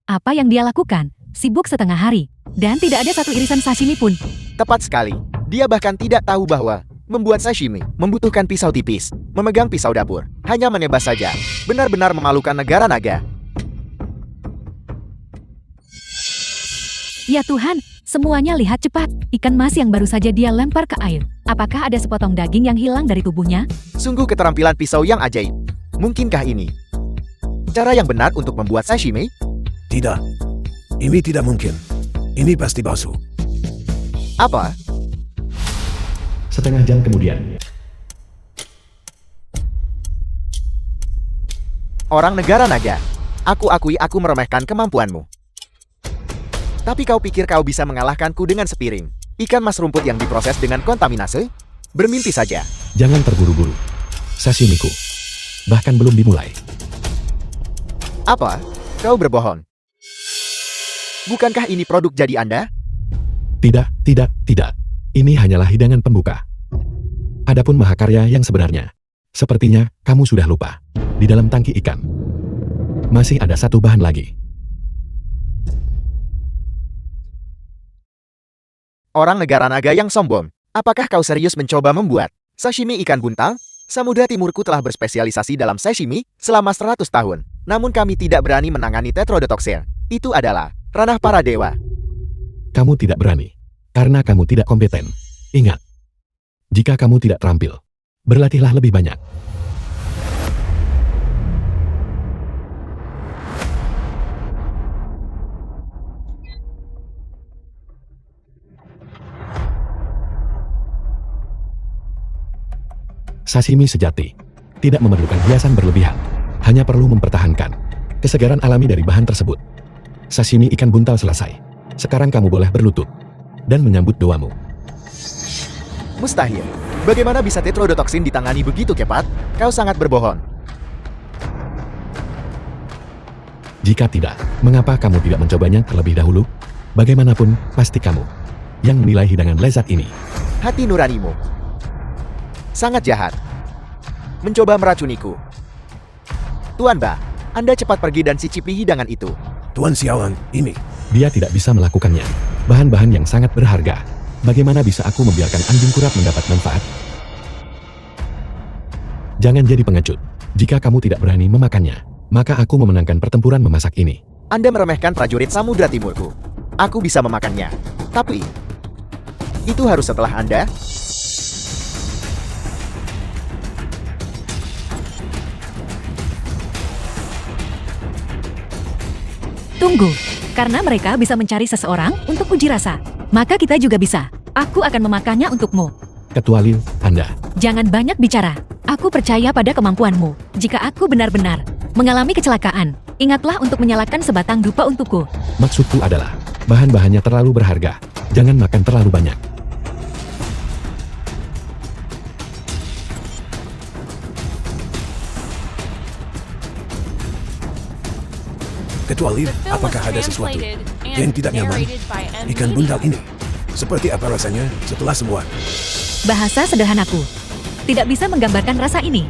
Apa yang dia lakukan? Sibuk setengah hari. Dan tidak ada satu irisan sashimi pun.
Tepat sekali. Dia bahkan tidak tahu bahwa membuat sashimi membutuhkan pisau tipis, memegang pisau dapur, hanya menebas saja. Benar-benar memalukan negara naga.
Ya Tuhan, semuanya lihat cepat. Ikan mas yang baru saja dia lempar ke air. Apakah ada sepotong daging yang hilang dari tubuhnya?
Sungguh keterampilan pisau yang ajaib. Mungkinkah ini cara yang benar untuk membuat sashimi?
Tidak. Ini tidak mungkin. Ini pasti palsu.
Apa?
Setengah jam kemudian.
Orang negara naga. Aku akui aku meremehkan kemampuanmu. Tapi kau pikir kau bisa mengalahkanku dengan sepiring ikan mas rumput yang diproses dengan kontaminasi? Bermimpi saja.
Jangan terburu-buru. Sashimiku bahkan belum dimulai.
Apa? Kau berbohong. Bukankah ini produk jadi Anda?
Tidak. Ini hanyalah hidangan pembuka. Adapun mahakarya yang sebenarnya, sepertinya kamu sudah lupa. Di dalam tangki ikan, masih ada satu bahan lagi.
Orang negara naga yang sombong. Apakah kau serius mencoba membuat sashimi ikan buntal? Samudra Timurku telah berspesialisasi dalam sashimi selama 100 tahun. Namun kami tidak berani menangani tetrodotoxin. Itu adalah ranah para dewa.
Kamu tidak berani, karena kamu tidak kompeten. Ingat, jika kamu tidak terampil, berlatihlah lebih banyak. Sashimi sejati tidak memerlukan hiasan berlebihan, hanya perlu mempertahankan kesegaran alami dari bahan tersebut. Sashimi ikan buntal selesai. Sekarang kamu boleh berlutut dan menyambut doamu.
Mustahil. Bagaimana bisa tetrodotoxin ditangani begitu cepat? Kau sangat berbohong.
Jika tidak, mengapa kamu tidak mencobanya terlebih dahulu? Bagaimanapun, pasti kamu yang menilai hidangan lezat ini.
Hati nuranimu sangat jahat. Mencoba meracuniku. Tuan Ba, Anda cepat pergi dan cicipi hidangan itu.
Tuan Sialan, ini.
Dia tidak bisa melakukannya. Bahan-bahan yang sangat berharga. Bagaimana bisa aku membiarkan anjing kurap mendapat manfaat? Jangan jadi pengecut. Jika kamu tidak berani memakannya, maka aku memenangkan pertempuran memasak ini.
Anda meremehkan prajurit Samudra Timurku. Aku bisa memakannya. Tapi, itu harus setelah Anda.
Tunggu, karena mereka bisa mencari seseorang untuk uji rasa. Maka kita juga bisa. Aku akan memakannya untukmu.
Kecuali Anda.
Jangan banyak bicara. Aku percaya pada kemampuanmu. Jika aku benar-benar mengalami kecelakaan, ingatlah untuk menyalakan sebatang dupa untukku.
Maksudku adalah, bahan-bahannya terlalu berharga. Jangan makan terlalu banyak.
Kecuali, apakah ada sesuatu yang tidak nyaman? Ikan buntal ini. Seperti apa rasanya setelah semua?
Bahasa sederhanaku tidak bisa menggambarkan rasa ini.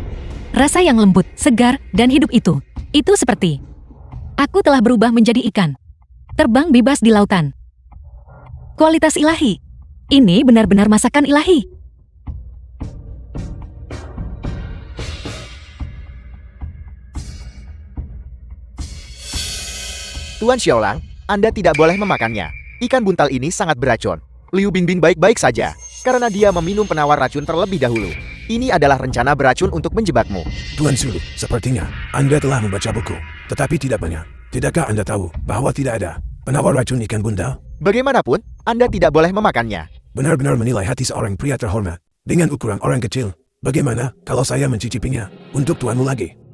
Rasa yang lembut, segar, dan hidup itu. Itu seperti aku telah berubah menjadi ikan. Terbang bebas di lautan. Kualitas ilahi. Ini benar-benar masakan ilahi.
Tuan Xiaolang, Anda tidak boleh memakannya. Ikan buntal ini sangat beracun. Liu Bingbing baik-baik saja, karena dia meminum penawar racun terlebih dahulu. Ini adalah rencana beracun untuk menjebakmu.
Tuan Sulu, sepertinya Anda telah membaca buku, tetapi tidak banyak. Tidakkah Anda tahu bahwa tidak ada penawar racun ikan buntal?
Bagaimanapun, Anda tidak boleh memakannya.
Benar-benar menilai hati seorang pria terhormat dengan ukuran orang kecil. Bagaimana kalau saya mencicipinya untuk tuanmu lagi?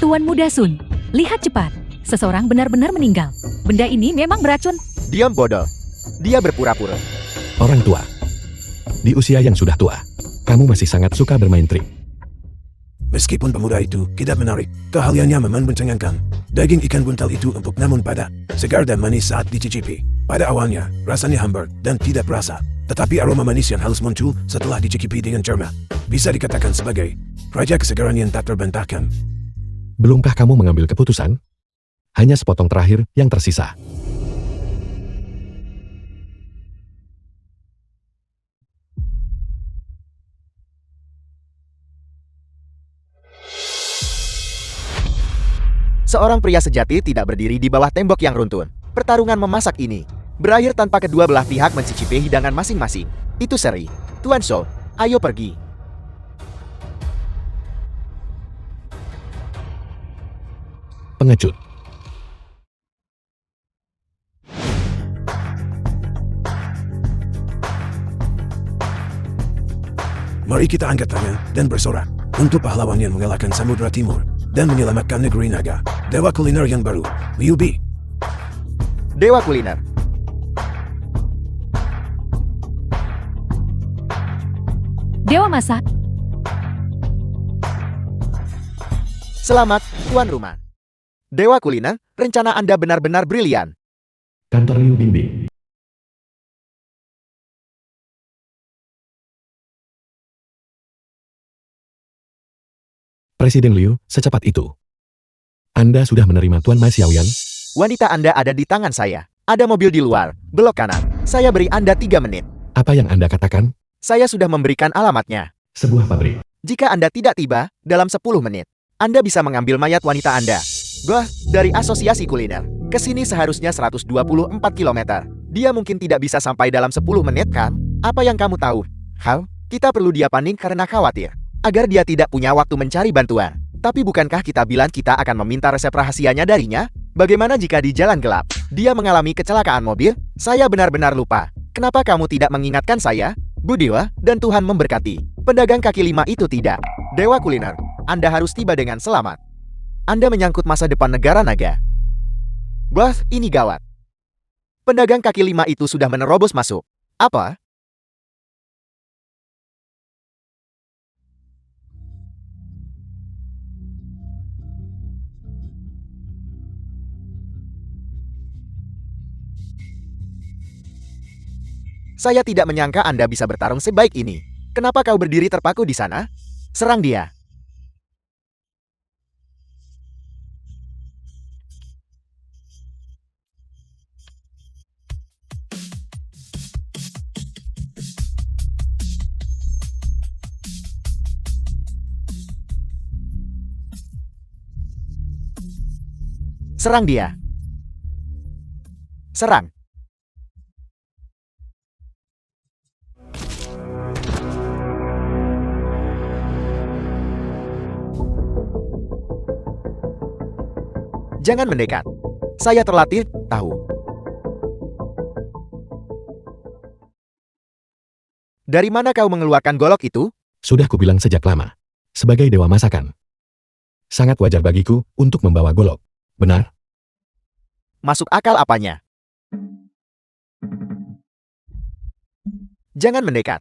Tuan Muda Sun, lihat cepat. Seseorang benar-benar meninggal. Benda ini memang beracun.
Diam bodoh. Dia berpura-pura.
Orang tua. Di usia yang sudah tua, kamu masih sangat suka bermain trik.
Meskipun pemuda itu tidak menarik, keahliannya memang mencengangkan. Daging ikan buntal itu empuk namun padat, segar dan manis saat dicicipi. Pada awalnya, rasanya hambar dan tidak perasa. Tetapi aroma manis yang halus muncul setelah dicicipi dengan cermat. Bisa dikatakan sebagai raja kesegaran yang tak terbantahkan.
Belumkah kamu mengambil keputusan? Hanya sepotong terakhir yang tersisa.
Seorang pria sejati tidak berdiri di bawah tembok yang runtun. Pertarungan memasak ini berakhir tanpa kedua belah pihak mencicipi hidangan masing-masing. Itu seri. Tuan Shou, ayo pergi.
Pengecut.
Mari kita angkat tangan dan bersorak untuk pahlawan yang mengalahkan Samudra Timur dan menyelamatkan negeri naga. Dewa kuliner yang baru, Liu Bi.
Dewa kuliner.
Dewa Masak.
Selamat, tuan rumah. Dewa Kuliner, rencana Anda benar-benar brilian.
Kantor Liu Bingbing. Presiden Liu, secepat itu. Anda sudah menerima Tuan Ma Xiaoyan?
Wanita Anda ada di tangan saya. Ada mobil di luar, belok kanan. Saya beri Anda 3 menit.
Apa yang Anda katakan?
Saya sudah memberikan alamatnya.
Sebuah pabrik.
Jika Anda tidak tiba, dalam 10 menit, Anda bisa mengambil mayat wanita Anda. Bah, dari asosiasi kuliner. Ke sini seharusnya 124 km. Dia mungkin tidak bisa sampai dalam 10 menit kan? Apa yang kamu tahu? Hal, kita perlu dia panik karena khawatir. Agar dia tidak punya waktu mencari bantuan. Tapi bukankah kita bilang kita akan meminta resep rahasianya darinya? Bagaimana jika di jalan gelap, dia mengalami kecelakaan mobil? Saya benar-benar lupa. Kenapa kamu tidak mengingatkan saya? Bu Dewa, dan Tuhan memberkati. Pedagang kaki 5 itu tidak. Dewa Kuliner, Anda harus tiba dengan selamat. Anda menyangkut masa depan negara naga. Bah, ini gawat. Pedagang kaki 5 itu sudah menerobos masuk. Apa? Saya tidak menyangka Anda bisa bertarung sebaik ini. Kenapa kau berdiri terpaku di sana? Serang dia. Serang dia. Serang. Jangan mendekat. Saya terlatih, tahu. Dari mana kau mengeluarkan golok itu?
Sudah kubilang sejak lama. Sebagai dewa masakan. Sangat wajar bagiku untuk membawa golok. Benar?
Masuk akal apanya? Jangan mendekat.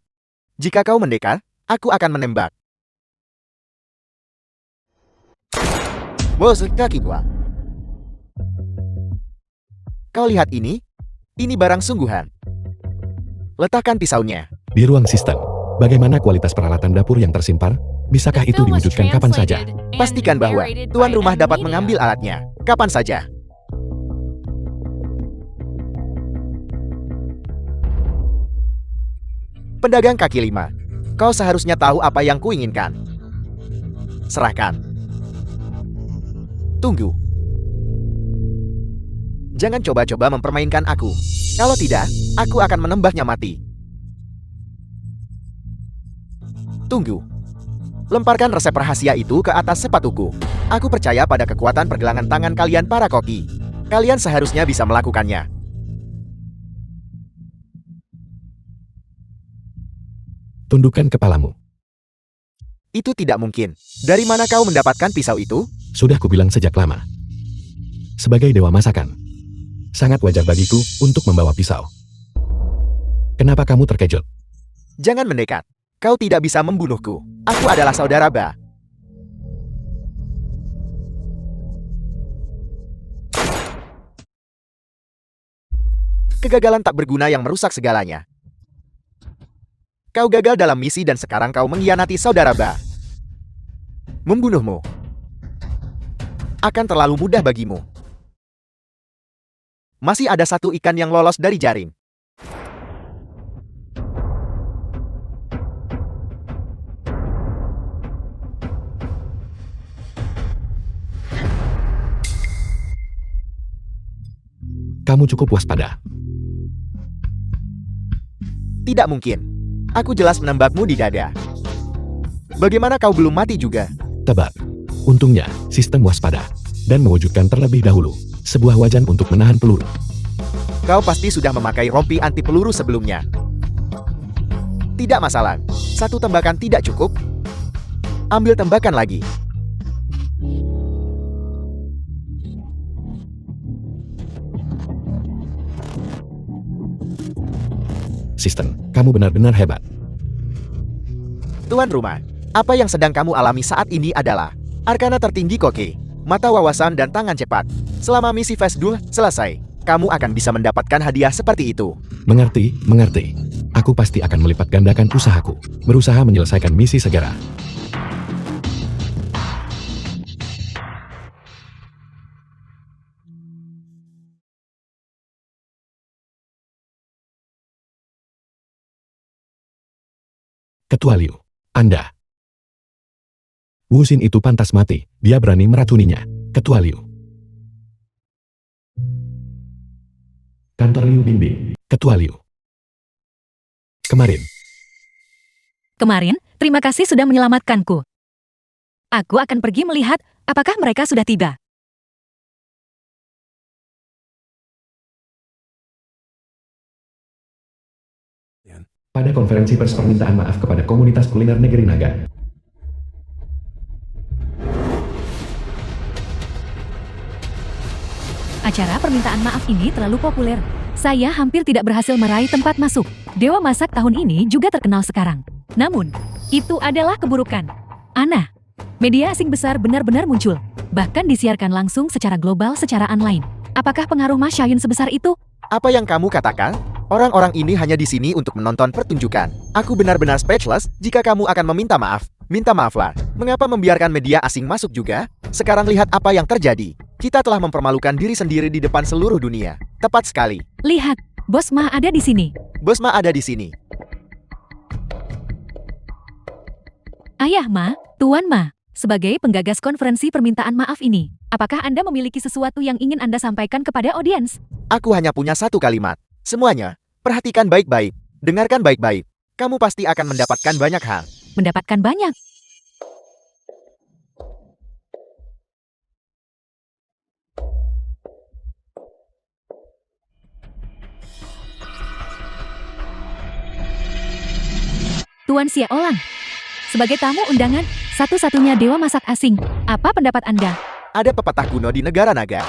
Jika kau mendekat, aku akan menembak. Bos, kaki gua. Kau lihat ini? Ini barang sungguhan. Letakkan pisaunya.
Di ruang sistem. Bagaimana kualitas peralatan dapur yang tersimpar? Bisakah itu diwujudkan kapan saja?
Pastikan bahwa tuan rumah dapat mengambil alatnya. Kapan saja. Pedagang kaki 5. Kau seharusnya tahu apa yang kuinginkan. Serahkan. Tunggu. Jangan coba-coba mempermainkan aku. Kalau tidak, aku akan menembaknya mati. Tunggu. Lemparkan resep rahasia itu ke atas sepatuku. Aku percaya pada kekuatan pergelangan tangan kalian para koki. Kalian seharusnya bisa melakukannya.
Tundukkan kepalamu.
Itu tidak mungkin. Dari mana kau mendapatkan pisau itu?
Sudah kubilang sejak lama. Sebagai dewa masakan, sangat wajar bagiku untuk membawa pisau. Kenapa kamu terkejut?
Jangan mendekat. Kau tidak bisa membunuhku. Aku adalah saudara Ba. Kegagalan tak berguna yang merusak segalanya. Kau gagal dalam misi dan sekarang kau mengkhianati saudara Ba. Membunuhmu akan terlalu mudah bagimu. Masih ada satu ikan yang lolos dari jaring.
Kamu cukup waspada.
Tidak mungkin. Aku jelas menembakmu di dada. Bagaimana kau belum mati juga?
Tebak. Untungnya, sistem waspada. Dan mewujudkan terlebih dahulu sebuah wajan untuk menahan peluru.
Kau pasti sudah memakai rompi anti peluru sebelumnya. Tidak masalah. Satu tembakan tidak cukup. Ambil tembakan lagi.
Sistem, kamu benar-benar hebat.
Tuan rumah, apa yang sedang kamu alami saat ini adalah Arkana tertinggi Koke, mata wawasan dan tangan cepat. Selama misi Phase 2 selesai, kamu akan bisa mendapatkan hadiah seperti itu.
Mengerti, mengerti. Aku pasti akan melipat gandakan usahaku. Berusaha menyelesaikan misi segera. Ketua Liu, Anda. Wuxin itu pantas mati, dia berani meracuninya. Ketua Liu. Kantor Liu Bingbing, Ketua Liu. Kemarin,
Terima kasih sudah menyelamatkanku. Aku akan pergi melihat apakah mereka sudah tiba.
pada konferensi pers permintaan maaf kepada komunitas kuliner negeri naga.
Acara permintaan maaf ini terlalu populer. Saya hampir tidak berhasil meraih tempat masuk. Dewa Masak tahun ini juga terkenal sekarang. Namun, itu adalah keburukan. Ana, media asing besar benar-benar muncul. Bahkan disiarkan langsung secara global secara online. Apakah pengaruh Mas Xiaoyun sebesar itu?
Apa yang kamu katakan? Orang-orang ini hanya di sini untuk menonton pertunjukan. Aku benar-benar speechless jika kamu akan meminta maaf. Minta maaflah. Mengapa membiarkan media asing masuk juga? Sekarang lihat apa yang terjadi. Kita telah mempermalukan diri sendiri di depan seluruh dunia. Tepat sekali.
Lihat, Bos Ma ada di sini.
Bos Ma ada di sini.
Ayah Ma, Tuan Ma, sebagai penggagas konferensi permintaan maaf ini, apakah Anda memiliki sesuatu yang ingin Anda sampaikan kepada audiens?
Aku hanya punya satu kalimat. Semuanya, perhatikan baik-baik. Dengarkan baik-baik. Kamu pasti akan mendapatkan banyak hal.
Mendapatkan banyak. Tuan Xiaolang, sebagai tamu undangan, satu-satunya dewa masak asing, apa pendapat Anda?
Ada pepatah kuno di negara naga.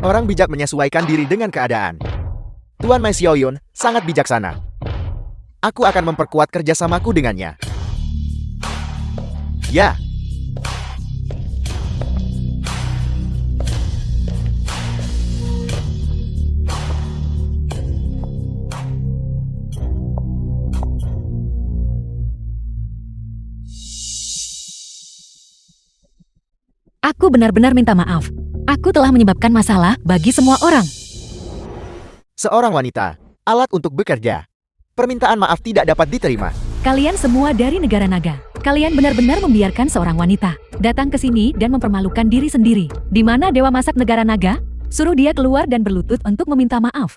Orang bijak menyesuaikan diri dengan keadaan. Tuan Mai Xiaoyun sangat bijaksana. Aku akan memperkuat kerjasamaku dengannya. Ya.
Aku benar-benar minta maaf. Aku telah menyebabkan masalah bagi semua orang.
Seorang wanita, alat untuk bekerja. Permintaan maaf tidak dapat diterima.
Kalian semua dari negara naga. Kalian benar-benar membiarkan seorang wanita datang ke sini dan mempermalukan diri sendiri. Di mana Dewa Masak Negara Naga? Suruh dia keluar dan berlutut untuk meminta maaf.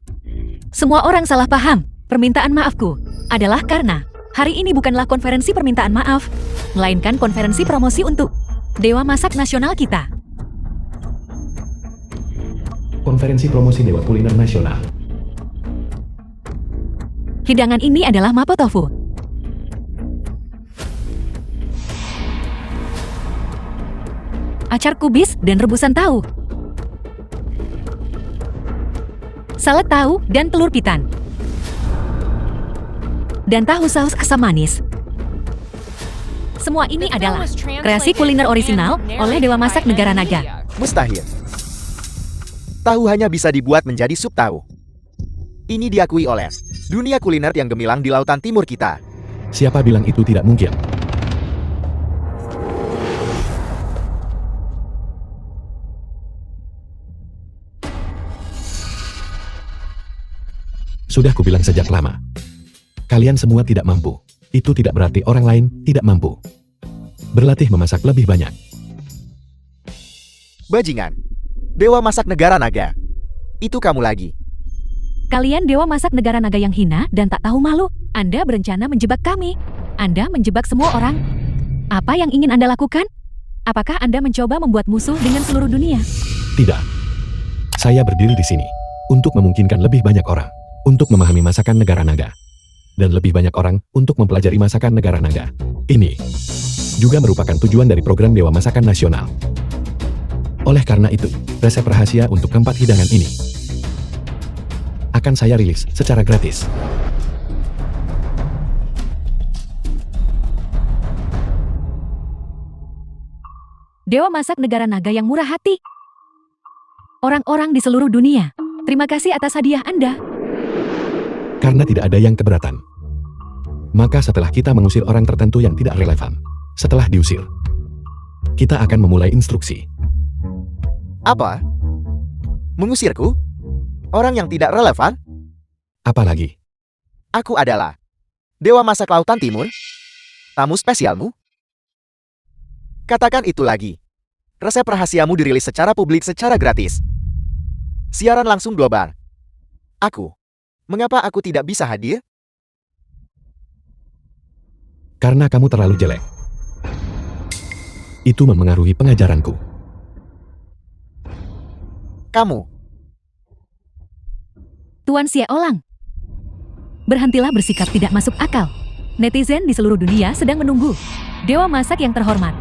Semua orang salah paham. Permintaan maafku adalah karena hari ini bukanlah konferensi permintaan maaf, melainkan konferensi promosi untuk Dewa Masak Nasional kita.
Konferensi promosi Dewa Kuliner Nasional.
Hidangan ini adalah mapo tofu. Acar kubis dan rebusan tahu. Salad tahu dan telur pitan. Dan tahu saus asam manis. Semua ini adalah kreasi kuliner orisinal oleh Dewa Masak Negara Naga.
Mustahil. Tahu hanya bisa dibuat menjadi sup tahu. Ini diakui oleh dunia kuliner yang gemilang di lautan timur kita.
Siapa bilang itu tidak mungkin? Sudah kubilang sejak lama. Kalian semua tidak mampu. Itu tidak berarti orang lain tidak mampu. Berlatih memasak lebih banyak.
Bajingan. Dewa Masak Negara Naga. Itu kamu lagi.
Kalian Dewa Masak Negara Naga yang hina dan tak tahu malu. Anda berencana menjebak kami. Anda menjebak semua orang. Apa yang ingin Anda lakukan? Apakah Anda mencoba membuat musuh dengan seluruh dunia?
Tidak. Saya berdiri di sini untuk memungkinkan lebih banyak orang untuk memahami masakan negara naga. Dan lebih banyak orang untuk mempelajari masakan negara naga. Ini juga merupakan tujuan dari program Dewa Masakan Nasional. Oleh karena itu, resep rahasia untuk keempat hidangan ini akan saya rilis secara gratis.
Dewa masak negara naga yang murah hati. Orang-orang di seluruh dunia, terima kasih atas hadiah Anda.
Karena tidak ada yang keberatan. Maka setelah kita mengusir orang tertentu yang tidak relevan, setelah diusir, kita akan memulai instruksi.
Apa? Mengusirku? Orang yang tidak relevan?
Apalagi,
Aku adalah Dewa Masak Lautan Timur? Tamu spesialmu? Katakan itu lagi. Resep rahasiamu dirilis secara publik secara gratis. Siaran langsung global. Mengapa aku tidak bisa hadir?
karena kamu terlalu jelek. Itu memengaruhi pengajaranku.
Kamu.
Tuan Xie Olang, berhentilah bersikap tidak masuk akal. Netizen di seluruh dunia sedang menunggu. Dewa masak yang terhormat,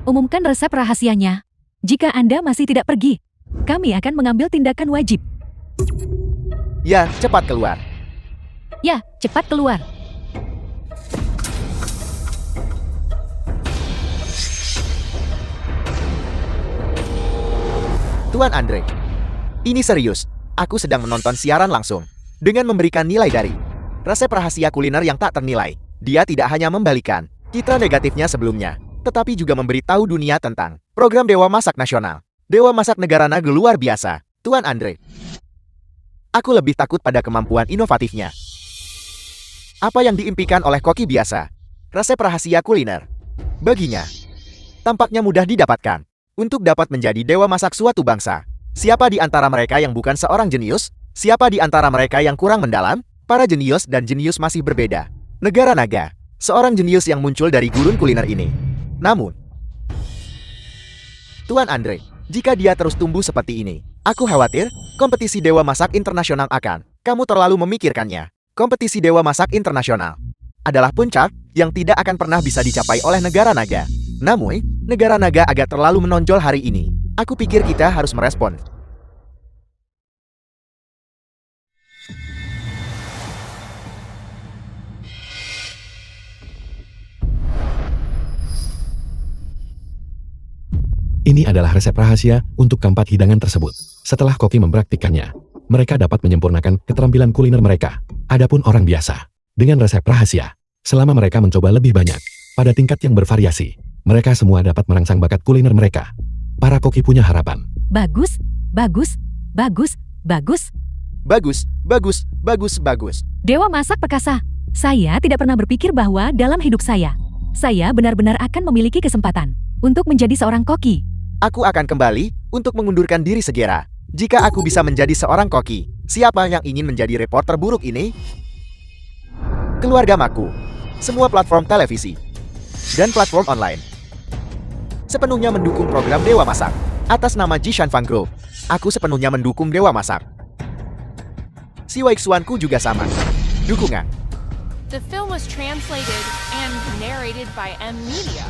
umumkan resep rahasianya. Jika Anda masih tidak pergi, kami akan mengambil tindakan wajib.
Ya, cepat keluar.
Ya, cepat keluar.
Tuan Andre, ini serius. Aku sedang menonton siaran langsung. Dengan memberikan nilai dari resep rahasia kuliner yang tak ternilai. Dia tidak hanya membalikan citra negatifnya sebelumnya, tetapi juga memberitahu dunia tentang program Dewa Masak Nasional. Dewa Masak Negara Naga luar biasa, Tuan Andre. Aku lebih takut pada kemampuan inovatifnya. Apa yang diimpikan oleh koki biasa? Resep rahasia kuliner. Baginya, tampaknya mudah didapatkan. Untuk dapat menjadi dewa masak suatu bangsa, siapa di antara mereka yang bukan seorang jenius? Siapa di antara mereka yang kurang mendalam? Para jenius dan jenius masih berbeda. Negara Naga, seorang jenius yang muncul dari gurun kuliner ini. Namun, Tuan Andre, jika dia terus tumbuh seperti ini, aku khawatir kompetisi Dewa Masak Internasional akan. Kamu terlalu memikirkannya. Kompetisi Dewa Masak Internasional adalah puncak yang tidak akan pernah bisa dicapai oleh negara naga. Namun, negara naga agak terlalu menonjol hari ini. Aku pikir kita harus merespon.
Ini adalah resep rahasia untuk keempat hidangan tersebut. Setelah koki mempraktikkannya, mereka dapat menyempurnakan keterampilan kuliner mereka. Adapun orang biasa, dengan resep rahasia, selama mereka mencoba lebih banyak, pada tingkat yang bervariasi, mereka semua dapat merangsang bakat kuliner mereka. Para koki punya harapan.
Bagus, bagus, bagus, bagus.
Bagus, bagus, bagus, bagus.
Dewa masak perkasa. Saya tidak pernah berpikir bahwa dalam hidup saya benar-benar akan memiliki kesempatan untuk menjadi seorang koki.
Aku akan kembali untuk mengundurkan diri segera. Jika aku bisa menjadi seorang koki, siapa yang ingin menjadi reporter buruk ini? Keluarga Maku, semua platform televisi, dan platform online sepenuhnya mendukung program Dewa Masak. Atas nama Jishan Fang Group, aku sepenuhnya mendukung Dewa Masak. Si Waixuanku juga sama. Dukungan.
The film was translated and narrated by M Media.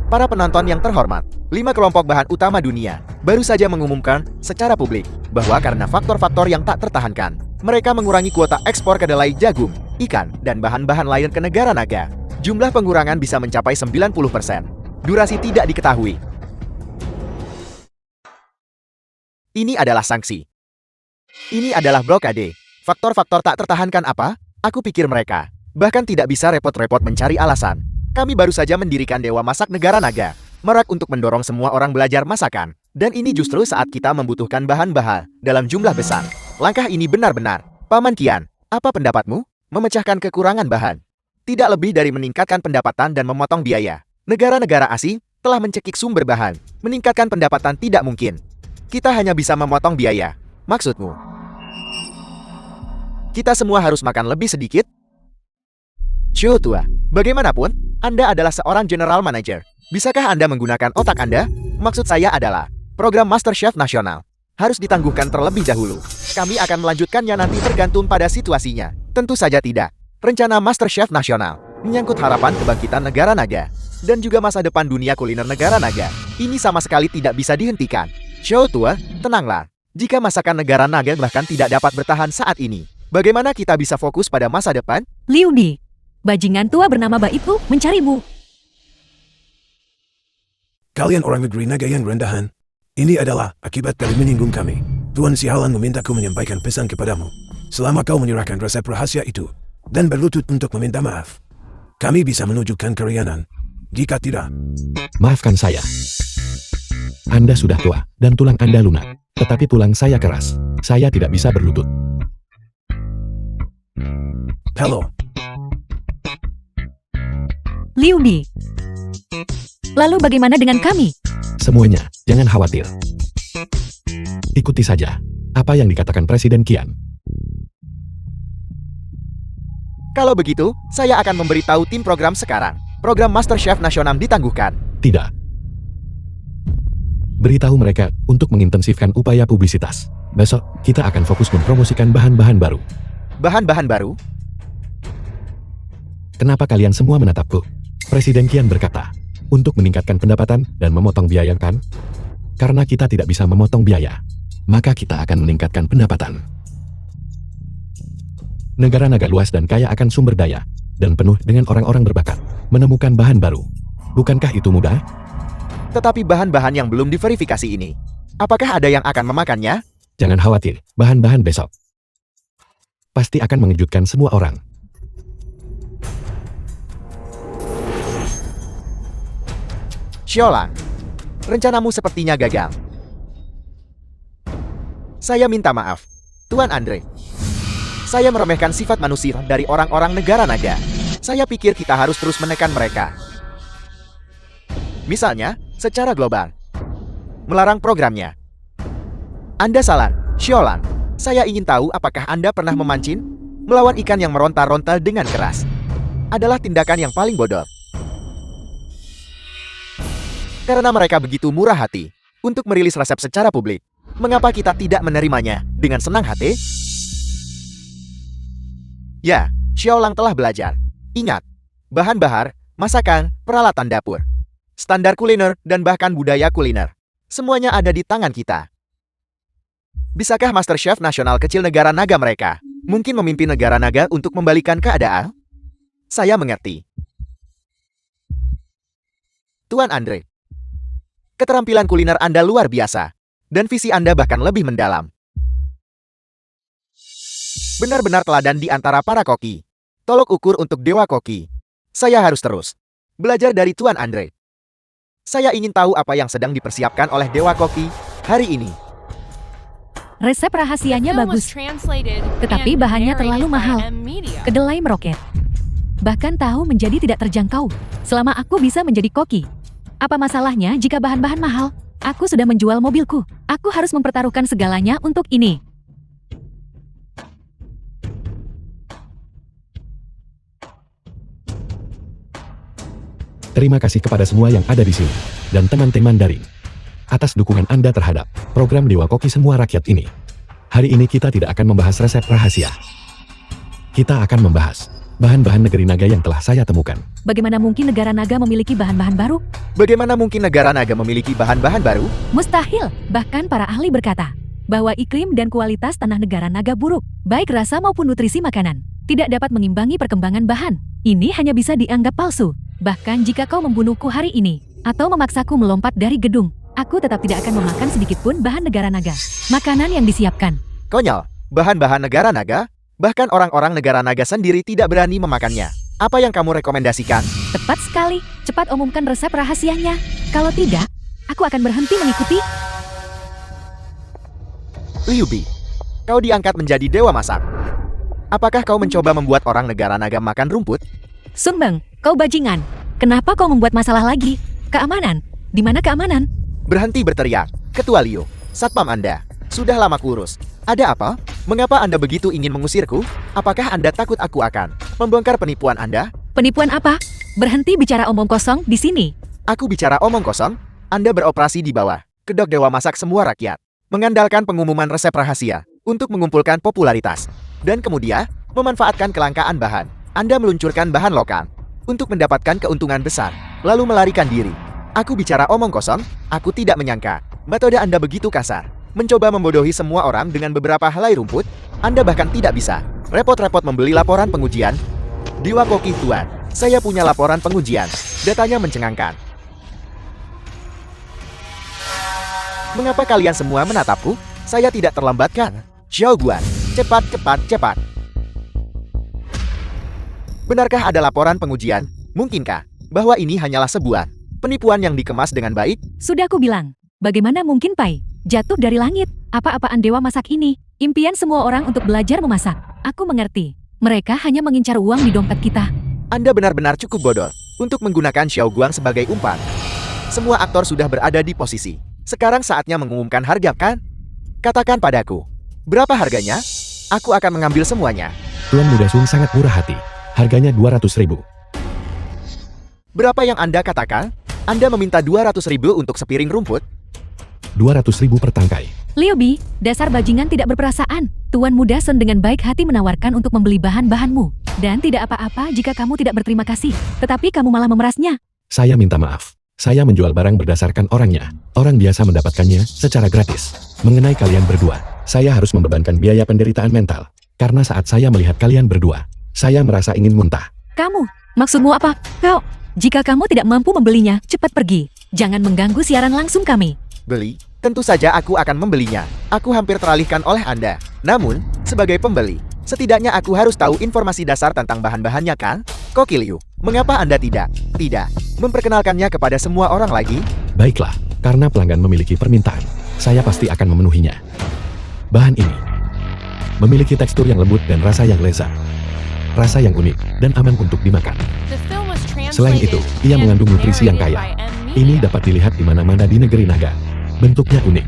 Para penonton yang terhormat, 5 kelompok bahan utama dunia baru saja mengumumkan secara publik bahwa karena faktor-faktor yang tak tertahankan, mereka mengurangi kuota ekspor kedelai jagung, ikan, dan bahan-bahan lain ke negara naga. Jumlah pengurangan bisa mencapai 90%. Durasi tidak diketahui. Ini adalah sanksi. Ini adalah blokade. Faktor-faktor tak tertahankan apa? Aku pikir mereka bahkan tidak bisa repot-repot mencari alasan. Kami baru saja mendirikan Dewa Masak Negara Naga, merak untuk mendorong semua orang belajar masakan. Dan ini justru saat kita membutuhkan bahan-bahan dalam jumlah besar. Langkah ini benar-benar. Paman Kian, apa pendapatmu? Memecahkan kekurangan bahan tidak lebih dari meningkatkan pendapatan dan memotong biaya. Negara-negara asing telah mencekik sumber bahan. Meningkatkan pendapatan tidak mungkin. Kita hanya bisa memotong biaya. Maksudmu, kita semua harus makan lebih sedikit? Shu tua, bagaimanapun, Anda adalah seorang general manager. Bisakah Anda menggunakan otak Anda? Maksud saya adalah, program Master Chef Nasional harus ditangguhkan terlebih dahulu. Kami akan melanjutkannya nanti tergantung pada situasinya. Tentu saja tidak. Rencana Master Chef Nasional menyangkut harapan kebangkitan negara naga dan juga masa depan dunia kuliner negara naga. Ini sama sekali tidak bisa dihentikan. Shou tua, tenanglah. Jika masakan negara naga bahkan tidak dapat bertahan saat ini, bagaimana kita bisa fokus pada masa depan?
Liu Di, Bajingan tua bernama Ba itu mencarimu.
Kalian orang negeri naga yang rendahan. Ini adalah akibat dari menyinggung kami. Tuan Sialan memintaku menyampaikan pesan kepadamu. Selama kau menyerahkan resep rahasia itu, dan berlutut untuk meminta maaf, kami bisa menunjukkan kerianan. Jika tidak,
Maafkan saya. Anda sudah tua, dan tulang Anda lunak. Tetapi tulang saya keras. Saya tidak bisa berlutut.
halo,
Liu Bi. Lalu bagaimana dengan kami?
Semuanya, jangan khawatir. Ikuti saja apa yang dikatakan Presiden Qian.
Kalau begitu, saya akan memberitahu tim program sekarang. Program MasterChef Nasional ditangguhkan.
Tidak. Beritahu mereka untuk mengintensifkan upaya publisitas. Besok, kita akan fokus mempromosikan bahan-bahan baru.
Bahan-bahan baru?
Kenapa kalian semua menatapku? Presiden Qian berkata, untuk meningkatkan pendapatan dan memotong biaya kan? Karena kita tidak bisa memotong biaya, maka kita akan meningkatkan pendapatan. Negara naga luas dan kaya akan sumber daya, dan penuh dengan orang-orang berbakat, menemukan bahan baru. Bukankah itu mudah?
Tetapi bahan-bahan yang belum diverifikasi ini, apakah ada yang akan memakannya?
Jangan khawatir, bahan-bahan besok pasti akan mengejutkan semua orang.
Xiaolang, rencanamu sepertinya gagal. Saya minta maaf, Tuan Andre. Saya meremehkan sifat manusia dari orang-orang negara naga. Saya pikir kita harus terus menekan mereka. Misalnya, secara global. Melarang programnya. Anda salah, Xiaolang. Saya ingin tahu apakah Anda pernah memancing? Melawan ikan yang meronta-ronta dengan keras. Adalah tindakan yang paling bodoh. Karena mereka begitu murah hati untuk merilis resep secara publik. Mengapa kita tidak menerimanya dengan senang hati? Ya, Xiaolang telah belajar. Ingat, bahan bahar, masakan, peralatan dapur, standar kuliner, dan bahkan budaya kuliner. Semuanya ada di tangan kita. Bisakah MasterChef Nasional kecil negara naga mereka mungkin memimpin negara naga untuk membalikan keadaan? Saya mengerti. Tuan Andre, keterampilan kuliner Anda luar biasa, dan visi Anda bahkan lebih mendalam. Benar-benar teladan di antara para koki. Tolok ukur untuk dewa koki. Saya harus terus belajar dari Tuan Andre. Saya ingin tahu apa yang sedang dipersiapkan oleh dewa koki hari ini.
Resep rahasianya
Film was
bagus,
translated
tetapi
and
bahannya
narrated
terlalu
by
mahal.
M-Media.
Kedelai meroket. Bahkan tahu menjadi tidak terjangkau. Selama aku bisa menjadi koki. Apa masalahnya jika bahan-bahan mahal? Aku sudah menjual mobilku. Aku harus mempertaruhkan segalanya untuk ini.
Terima kasih kepada semua yang ada di sini, dan teman-teman daring, atas dukungan Anda terhadap program Dewa Koki Semua Rakyat ini. Hari ini kita tidak akan membahas resep rahasia. Kita akan membahas bahan-bahan negeri naga yang telah saya temukan.
Bagaimana mungkin negara naga memiliki bahan-bahan baru?
Bagaimana mungkin negara naga memiliki bahan-bahan baru?
Mustahil. Bahkan para ahli berkata bahwa iklim dan kualitas tanah negara naga buruk, baik rasa maupun nutrisi makanan, tidak dapat mengimbangi perkembangan bahan. Ini hanya bisa dianggap palsu. Bahkan jika kau membunuhku hari ini, atau memaksaku melompat dari gedung, aku tetap tidak akan memakan sedikit pun bahan negara naga. Makanan yang disiapkan.
Konyol, bahan-bahan negara naga? Bahkan orang-orang negara naga sendiri tidak berani memakannya. Apa yang kamu rekomendasikan?
Tepat sekali. Cepat umumkan resep rahasianya. Kalau tidak, aku akan berhenti mengikuti.
Liu Bi, kau diangkat menjadi dewa masak. Apakah kau mencoba membuat orang negara naga makan rumput?
Sun Beng, kau bajingan. Kenapa kau membuat masalah lagi? Keamanan? Di mana keamanan?
Berhenti berteriak, Ketua Liu. Satpam Anda, sudah lama kurus. Ada apa? Mengapa Anda begitu ingin mengusirku? Apakah Anda takut aku akan membongkar penipuan Anda?
Penipuan apa? Berhenti bicara omong kosong di sini.
Aku bicara omong kosong. Anda beroperasi di bawah kedok dewa masak semua rakyat, mengandalkan pengumuman resep rahasia untuk mengumpulkan popularitas, dan kemudian memanfaatkan kelangkaan bahan. Anda meluncurkan bahan lokal untuk mendapatkan keuntungan besar, lalu melarikan diri. Aku bicara omong kosong. Aku tidak menyangka metode Anda begitu kasar. Mencoba membodohi semua orang dengan beberapa helai rumput. Anda bahkan tidak bisa repot-repot membeli laporan pengujian. Dewa Koki Tuan, saya punya laporan pengujian. Datanya mencengangkan. Mengapa kalian semua menatapku? Saya tidak terlambatkan. Xiao Guan, cepat, cepat, cepat. Benarkah ada laporan pengujian? Mungkinkah bahwa ini hanyalah sebuah penipuan yang dikemas dengan baik?
Sudah aku bilang, bagaimana mungkin pai jatuh dari langit? Apa-apaan dewa masak ini? Impian semua orang untuk belajar memasak. Aku mengerti. Mereka hanya mengincar uang di dompet kita.
Anda benar-benar cukup bodoh untuk menggunakan Xiao Guang sebagai umpan. Semua aktor sudah berada di posisi. Sekarang saatnya mengumumkan harga, kan? Katakan padaku, berapa harganya? Aku akan mengambil semuanya.
Tuan Muda Sun sangat murah hati. Harganya 200.000.
Berapa yang Anda katakan? Anda meminta 200.000 untuk sepiring rumput?
200.000 per tangkai.
Liu Bi, dasar bajingan tidak berperasaan. Tuan Muda Sun dengan baik hati menawarkan untuk membeli bahan-bahanmu. Dan tidak apa-apa jika kamu tidak berterima kasih. Tetapi kamu malah memerasnya.
Saya minta maaf. Saya menjual barang berdasarkan orangnya. Orang biasa mendapatkannya secara gratis. Mengenai kalian berdua, saya harus membebankan biaya penderitaan mental. Karena saat saya melihat kalian berdua, saya merasa ingin muntah.
Kamu, maksudmu apa? Kau, jika kamu tidak mampu membelinya, cepat pergi. Jangan mengganggu siaran langsung kami.
Beli? Tentu saja aku akan membelinya. Aku hampir teralihkan oleh Anda. Namun, sebagai pembeli, setidaknya aku harus tahu informasi dasar tentang bahan-bahannya, kan? Koki Liu, mengapa Anda tidak memperkenalkannya kepada semua orang lagi?
Baiklah, karena pelanggan memiliki permintaan, saya pasti akan memenuhinya. Bahan ini memiliki tekstur yang lembut dan rasa yang lezat. Rasa yang unik dan aman untuk dimakan.
The film was
Selain itu,
translated
ia
and
mengandung nutrisi yang
narrated
kaya.
by M.
Ini
Media.
dapat dilihat di mana-mana di negeri naga. Bentuknya unik.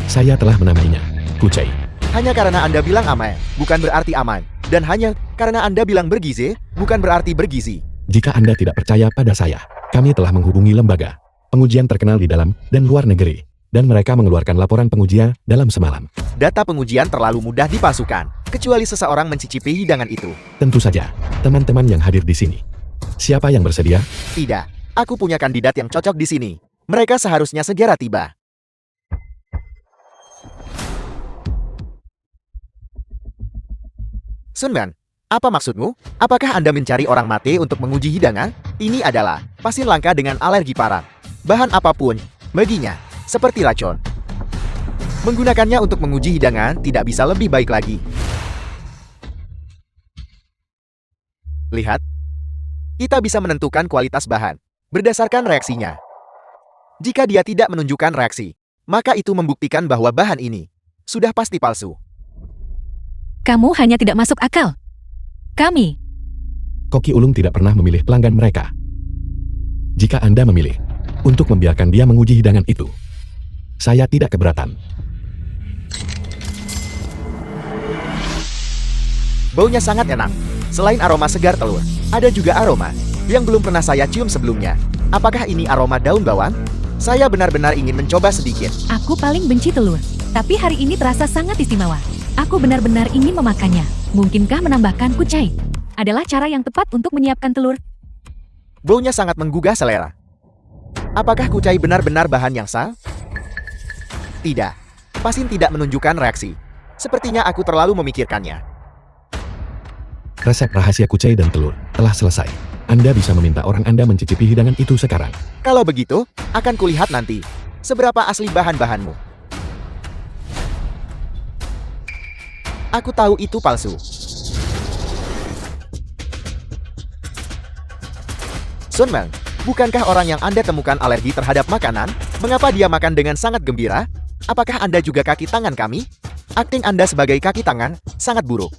Saya telah menamainya kucai.
Hanya karena Anda bilang aman, bukan berarti aman. Dan hanya karena Anda bilang bergizi, bukan berarti bergizi.
Jika Anda tidak percaya pada saya, kami telah menghubungi lembaga pengujian terkenal di dalam dan luar negeri. Dan mereka mengeluarkan laporan pengujian dalam semalam.
Data pengujian terlalu mudah dipalsukan, kecuali seseorang mencicipi hidangan itu.
Tentu saja, teman-teman yang hadir di sini. Siapa yang bersedia?
Tidak, aku punya kandidat yang cocok di sini. Mereka seharusnya segera tiba. Sunman, apa maksudmu? Apakah Anda mencari orang mati untuk menguji hidangan? Ini adalah pasien langka dengan alergi parah. Bahan apapun, baginya, seperti racun. Menggunakannya untuk menguji hidangan tidak bisa lebih baik lagi. Lihat, kita bisa menentukan kualitas bahan berdasarkan reaksinya. Jika dia tidak menunjukkan reaksi, maka itu membuktikan bahwa bahan ini sudah pasti palsu.
Kamu hanya tidak masuk akal. Kami,
Koki Ulung tidak pernah memilih pelanggan mereka. Jika Anda memilih untuk membiarkan dia menguji hidangan itu, saya tidak keberatan.
Baunya sangat enak. Selain aroma segar telur, ada juga aroma yang belum pernah saya cium sebelumnya. Apakah ini aroma daun bawang? Saya benar-benar ingin mencoba sedikit.
aku paling benci telur. Tapi hari ini terasa sangat istimewa. Aku benar-benar ingin memakannya. Mungkinkah menambahkan kucai? Adalah cara yang tepat untuk menyiapkan telur.
Baunya sangat menggugah selera. Apakah kucai benar-benar bahan yang sah? Tidak. Pasien tidak menunjukkan reaksi. Sepertinya aku terlalu memikirkannya.
Resep rahasia kucai dan telur telah selesai. Anda bisa meminta orang Anda mencicipi hidangan itu sekarang.
Kalau begitu, akan kulihat nanti seberapa asli bahan-bahanmu. Aku tahu itu palsu. Sunmeng, bukankah orang yang Anda temukan alergi terhadap makanan? Mengapa dia makan dengan sangat gembira? Apakah Anda juga kaki tangan kami? Akting Anda sebagai kaki tangan sangat buruk.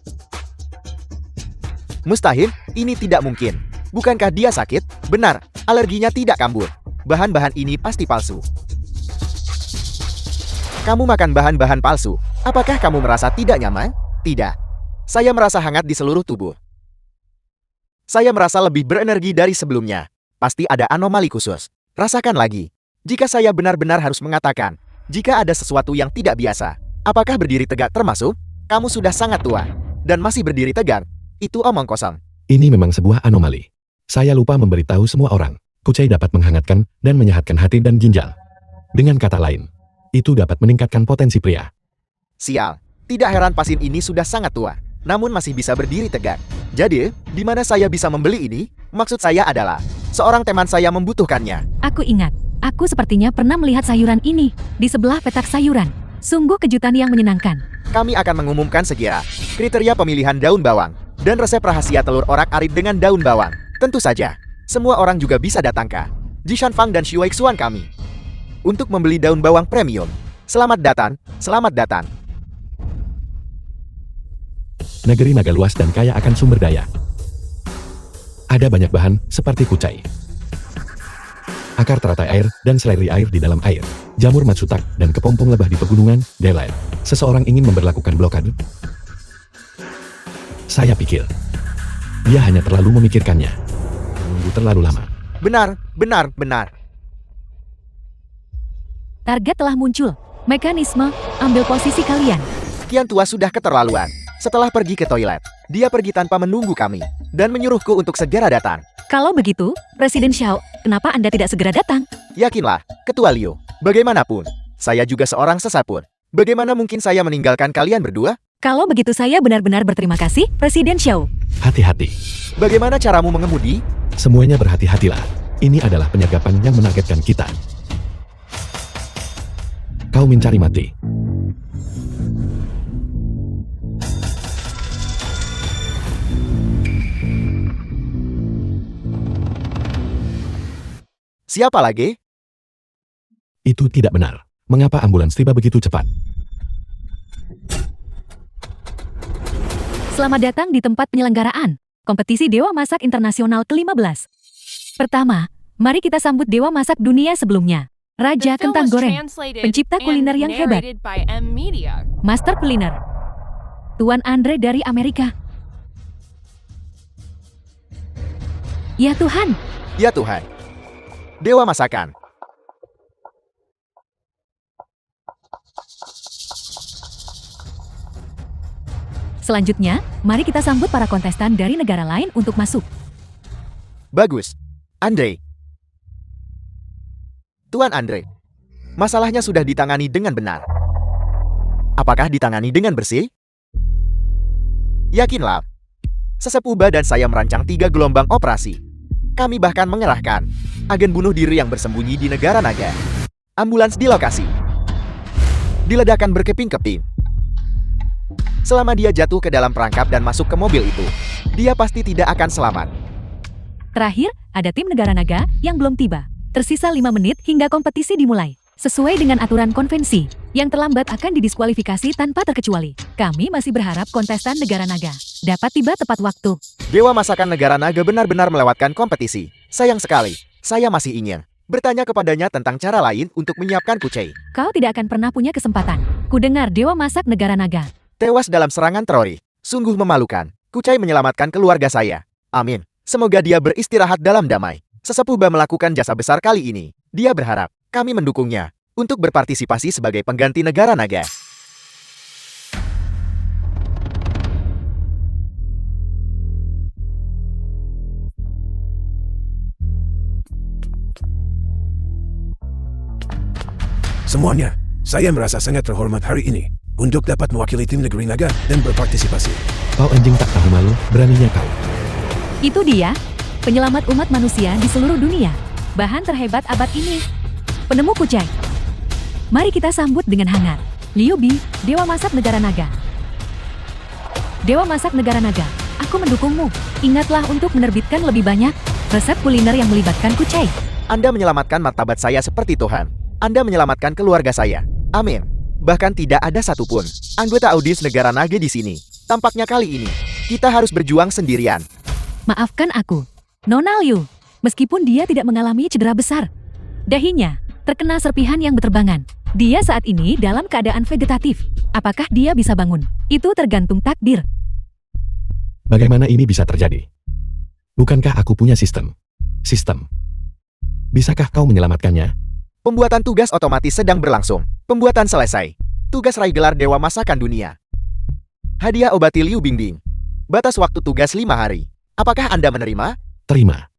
Mustahil, ini tidak mungkin. Bukankah dia sakit? Benar, alerginya tidak kambuh. Bahan-bahan ini pasti palsu. Kamu makan bahan-bahan palsu. Apakah kamu merasa tidak nyaman? Tidak. Saya merasa hangat di seluruh tubuh. Saya merasa lebih berenergi dari sebelumnya. Pasti ada anomali khusus. Rasakan lagi. Jika saya benar-benar harus mengatakan, jika ada sesuatu yang tidak biasa, apakah berdiri tegak termasuk? Kamu sudah sangat tua dan masih berdiri tegak. Itu omong kosong.
Ini memang sebuah anomali. Saya lupa memberitahu semua orang. Kucai dapat menghangatkan dan menyehatkan hati dan ginjal. Dengan kata lain, itu dapat meningkatkan potensi pria.
Sial. Tidak heran pasien ini sudah sangat tua, namun masih bisa berdiri tegak. Jadi, di mana saya bisa membeli ini? Maksud saya adalah, seorang teman saya membutuhkannya.
Aku ingat, aku sepertinya pernah melihat sayuran ini di sebelah petak sayuran. Sungguh kejutan yang menyenangkan.
Kami akan mengumumkan segera kriteria pemilihan daun bawang dan resep rahasia telur orak-arik dengan daun bawang. Tentu saja, semua orang juga bisa datang ke Jishan Fang dan Xueixuan kami untuk membeli daun bawang premium. Selamat datang, selamat datang.
Negeri naga luas dan kaya akan sumber daya. Ada banyak bahan seperti kucai, akar teratai air, dan seledri air di dalam air, jamur matsutak, dan kepompong lebah di pegunungan, Daylight. Seseorang ingin memberlakukan blokade? Saya pikir, dia hanya terlalu memikirkannya. Menunggu terlalu lama.
Benar, benar, benar.
Target telah muncul. Mekanisme, ambil posisi kalian.
Kian tua sudah keterlaluan. Setelah pergi ke toilet, dia pergi tanpa menunggu kami dan menyuruhku untuk segera datang.
Kalau begitu, Presiden Xiao, kenapa Anda tidak segera datang?
Yakinlah, Ketua Liu, bagaimanapun, saya juga seorang sesapun. Bagaimana mungkin saya meninggalkan kalian berdua?
Kalau begitu saya benar-benar berterima kasih, Presiden Xiao.
Hati-hati.
Bagaimana caramu mengemudi?
Semuanya berhati-hatilah. Ini adalah penyagapan yang menargetkan kita. Kau mencari mati.
Siapa lagi?
Itu tidak benar. Mengapa ambulans tiba begitu cepat?
Selamat datang di tempat penyelenggaraan kompetisi Dewa Masak Internasional ke-15. Pertama, mari kita sambut Dewa Masak dunia sebelumnya. Raja
The film
Kentang
was
Goreng,
translated
pencipta
and
kuliner yang hebat,
narrated by M Media.
Master Kuliner, Tuan Andre dari Amerika. Ya Tuhan,
Ya Tuhan. Dewa Masakan.
selanjutnya, mari kita sambut para kontestan dari negara lain untuk masuk.
Bagus. Andre. Tuan Andre. Masalahnya sudah ditangani dengan benar. Apakah ditangani dengan bersih? Yakinlah. Sesepuh Ba dan saya merancang 3 gelombang operasi. Kami bahkan mengerahkan agen bunuh diri yang bersembunyi di negara naga. Ambulans di lokasi. Diledakkan berkeping-keping. Selama dia jatuh ke dalam perangkap dan masuk ke mobil itu, dia pasti tidak akan selamat.
Terakhir, ada tim negara naga yang belum tiba. Tersisa 5 menit hingga kompetisi dimulai. Sesuai dengan aturan konvensi, yang terlambat akan didiskualifikasi tanpa terkecuali. Kami masih berharap kontestan negara naga dapat tiba tepat waktu.
Dewa Masakan Negara Naga benar-benar melewatkan kompetisi. Sayang sekali, saya masih ingin bertanya kepadanya tentang cara lain untuk menyiapkan kucai.
Kau tidak akan pernah punya kesempatan. Kudengar Dewa Masak Negara Naga
Tewas dalam serangan terori. Sungguh memalukan. Kucai menyelamatkan keluarga saya. Amin. Semoga dia beristirahat dalam damai. Sesepuh Ba melakukan jasa besar kali ini. Dia berharap kami mendukungnya untuk berpartisipasi sebagai pengganti negara naga.
Semuanya, saya merasa sangat terhormat hari ini untuk dapat mewakili tim negeri naga dan berpartisipasi.
Kau anjing tak tahu malu, beraninya kau.
Itu dia, penyelamat umat manusia di seluruh dunia. Bahan terhebat abad ini. Penemu kucai. Mari kita sambut dengan hangat. Liu Bi, Dewa Masak Negara Naga. Dewa Masak Negara Naga, aku mendukungmu. Ingatlah untuk menerbitkan lebih banyak resep kuliner yang melibatkan kucai.
Anda menyelamatkan martabat saya seperti Tuhan. Anda menyelamatkan keluarga saya. Amin. Bahkan tidak ada satupun anggota audiens negara naga di sini. Tampaknya kali ini, kita harus berjuang sendirian.
Maafkan aku, Nona Liu. Meskipun dia tidak mengalami cedera besar, dahinya terkena serpihan yang berterbangan. Dia saat ini dalam keadaan vegetatif. Apakah dia bisa bangun? Itu tergantung takdir.
Bagaimana ini bisa terjadi? Bukankah aku punya sistem? Sistem. Bisakah kau menyelamatkannya?
Pembuatan tugas otomatis sedang berlangsung. Pembuatan selesai. Tugas raih gelar Dewa Masakan Dunia. Hadiah obati Liu Bingbing. Batas waktu tugas 5 hari. Apakah Anda menerima?
Terima.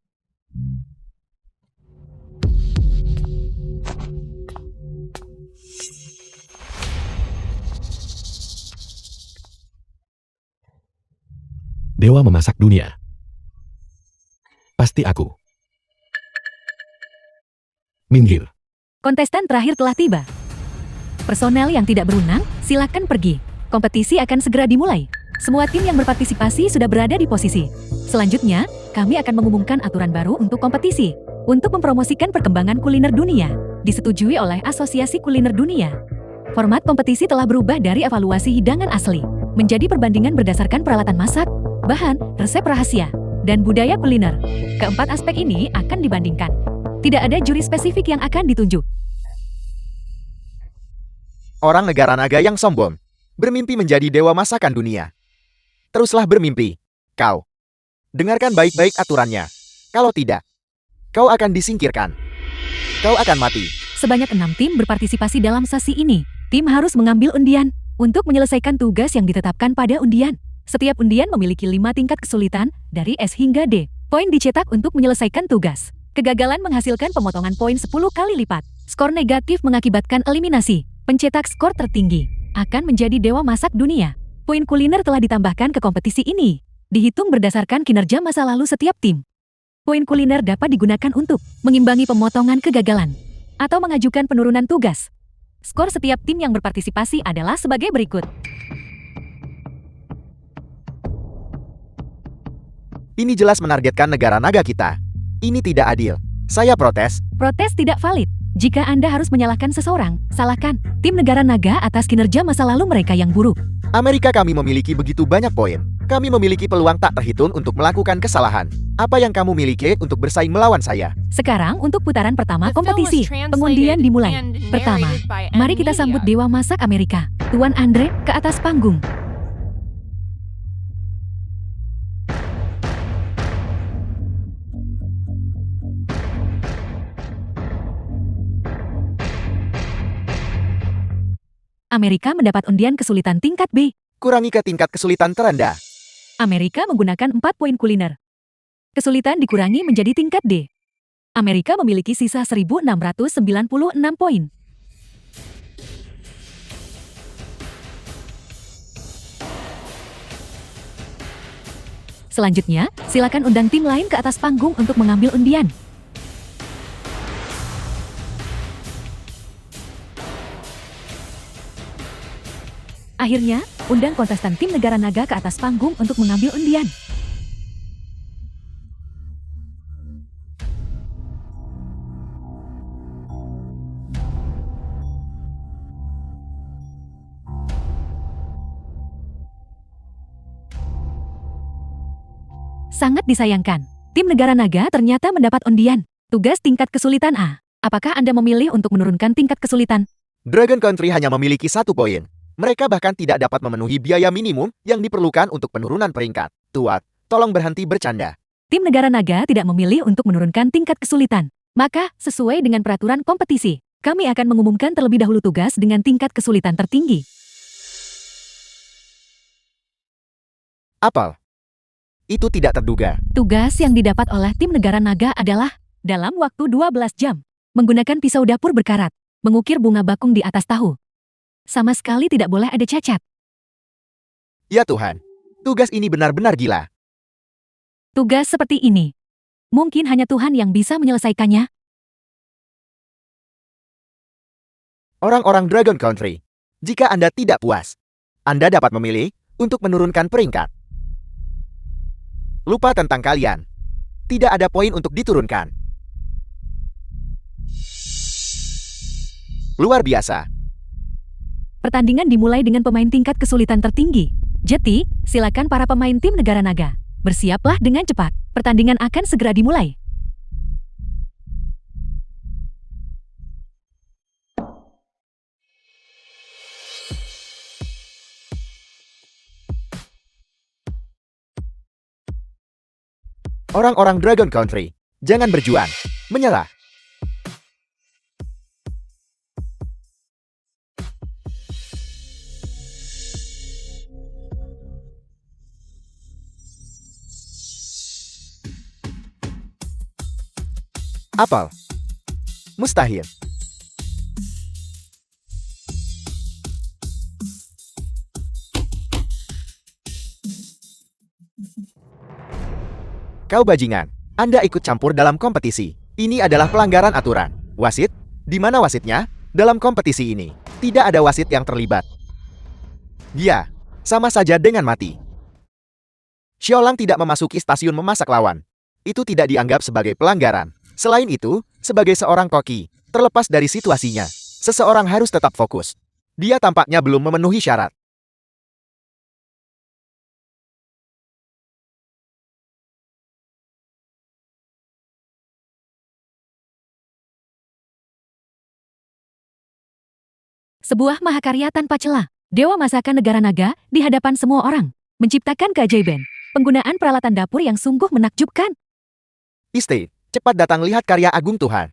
Dewa memasak dunia. Pasti aku. Minggir.
Kontestan terakhir telah tiba. Personel yang tidak berwenang, silakan pergi. Kompetisi akan segera dimulai. Semua tim yang berpartisipasi sudah berada di posisi. Selanjutnya, kami akan mengumumkan aturan baru untuk kompetisi. Untuk mempromosikan perkembangan kuliner dunia, disetujui oleh Asosiasi Kuliner Dunia. Format kompetisi telah berubah dari evaluasi hidangan asli, menjadi perbandingan berdasarkan peralatan masak, bahan, resep rahasia, dan budaya kuliner. Keempat aspek ini akan dibandingkan. Tidak ada juri spesifik yang akan ditunjuk.
Orang negara naga yang sombong, bermimpi menjadi dewa masakan dunia. Teruslah bermimpi, kau. Dengarkan baik-baik aturannya. Kalau tidak, kau akan disingkirkan. Kau akan mati.
Sebanyak 6 tim berpartisipasi dalam sesi ini. Tim harus mengambil undian untuk menyelesaikan tugas yang ditetapkan pada undian. Setiap undian memiliki 5 tingkat kesulitan, dari S hingga D. Poin dicetak untuk menyelesaikan tugas. Kegagalan menghasilkan pemotongan poin 10 kali lipat. Skor negatif mengakibatkan eliminasi. Pencetak skor tertinggi akan menjadi dewa masak dunia. Poin kuliner telah ditambahkan ke kompetisi ini. Dihitung berdasarkan kinerja masa lalu setiap tim. Poin kuliner dapat digunakan untuk mengimbangi pemotongan kegagalan atau mengajukan penurunan tugas. Skor setiap tim yang berpartisipasi adalah sebagai berikut.
Ini jelas menargetkan negara naga kita. Ini tidak adil. Saya protes.
Protes tidak valid. Jika Anda harus menyalahkan seseorang, salahkan tim negara naga atas kinerja masa lalu mereka yang buruk.
Amerika kami memiliki begitu banyak poin. Kami memiliki peluang tak terhitung untuk melakukan kesalahan. Apa yang kamu miliki untuk bersaing melawan saya?
Sekarang untuk putaran pertama
The film was
kompetisi.
translated
Pengundian dimulai.
and
Pertama,
narrated by
mari kita
Media.
sambut Dewa Masak Amerika, Tuan Andre, ke atas panggung. Amerika mendapat undian kesulitan tingkat B.
Kurangi ke tingkat kesulitan terendah.
Amerika menggunakan 4 poin kuliner. Kesulitan dikurangi menjadi tingkat D. Amerika memiliki sisa 1.696 poin. Selanjutnya, silakan undang tim lain ke atas panggung untuk mengambil undian. Akhirnya, undang kontestan tim negara naga ke atas panggung untuk mengambil undian. Sangat disayangkan, tim negara naga ternyata mendapat undian. Tugas tingkat kesulitan A. Apakah Anda memilih untuk menurunkan tingkat kesulitan?
Dragon Country hanya memiliki 1 poin. Mereka bahkan tidak dapat memenuhi biaya minimum yang diperlukan untuk penurunan peringkat. Tuat, tolong berhenti bercanda.
Tim negara naga tidak memilih untuk menurunkan tingkat kesulitan. Maka, sesuai dengan peraturan kompetisi, kami akan mengumumkan terlebih dahulu tugas dengan tingkat kesulitan tertinggi.
Apel. Itu tidak terduga.
Tugas yang didapat oleh tim negara naga adalah, dalam waktu 12 jam, menggunakan pisau dapur berkarat, mengukir bunga bakung di atas tahu. Sama sekali tidak boleh ada cacat.
Ya Tuhan, tugas ini benar-benar gila.
Tugas seperti ini, mungkin hanya Tuhan yang bisa menyelesaikannya.
Orang-orang Dragon Country, jika Anda tidak puas, Anda dapat memilih untuk menurunkan peringkat. Lupa tentang kalian. Tidak ada poin untuk diturunkan. Luar biasa.
Pertandingan dimulai dengan pemain tingkat kesulitan tertinggi. Jadi, silakan para pemain tim negara naga. Bersiaplah dengan cepat. Pertandingan akan segera dimulai.
Orang-orang Dragon Country, jangan berjuang. Menyerah. Apel. Mustahil. Kau bajingan. Anda ikut campur dalam kompetisi. Ini adalah pelanggaran aturan. Wasit? Di mana wasitnya? Dalam kompetisi ini, tidak ada wasit yang terlibat. Dia sama saja dengan mati. Xiaolang tidak memasuki stasiun memasak lawan. Itu tidak dianggap sebagai pelanggaran. Selain itu, sebagai seorang koki, terlepas dari situasinya, seseorang harus tetap fokus. Dia tampaknya belum memenuhi syarat.
Sebuah mahakarya tanpa celah. Dewa masakan negara naga di hadapan semua orang. Menciptakan keajaiban. Penggunaan peralatan dapur yang sungguh menakjubkan.
Iste, cepat datang lihat karya agung Tuhan.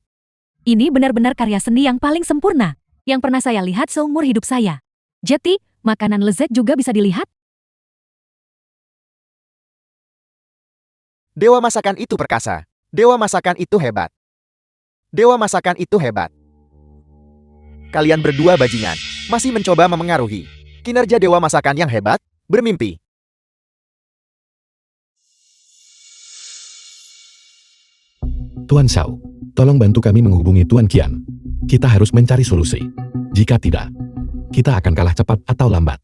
Ini benar-benar karya seni yang paling sempurna yang pernah saya lihat seumur hidup saya. Jadi, makanan lezat juga bisa dilihat.
Dewa masakan itu perkasa. Dewa masakan itu hebat. Dewa masakan itu hebat. Kalian berdua bajingan, masih mencoba memengaruhi kinerja dewa masakan yang hebat, bermimpi.
Tuan Xiao, tolong bantu kami menghubungi Tuan Qian. Kita harus mencari solusi. Jika tidak, kita akan kalah cepat atau lambat.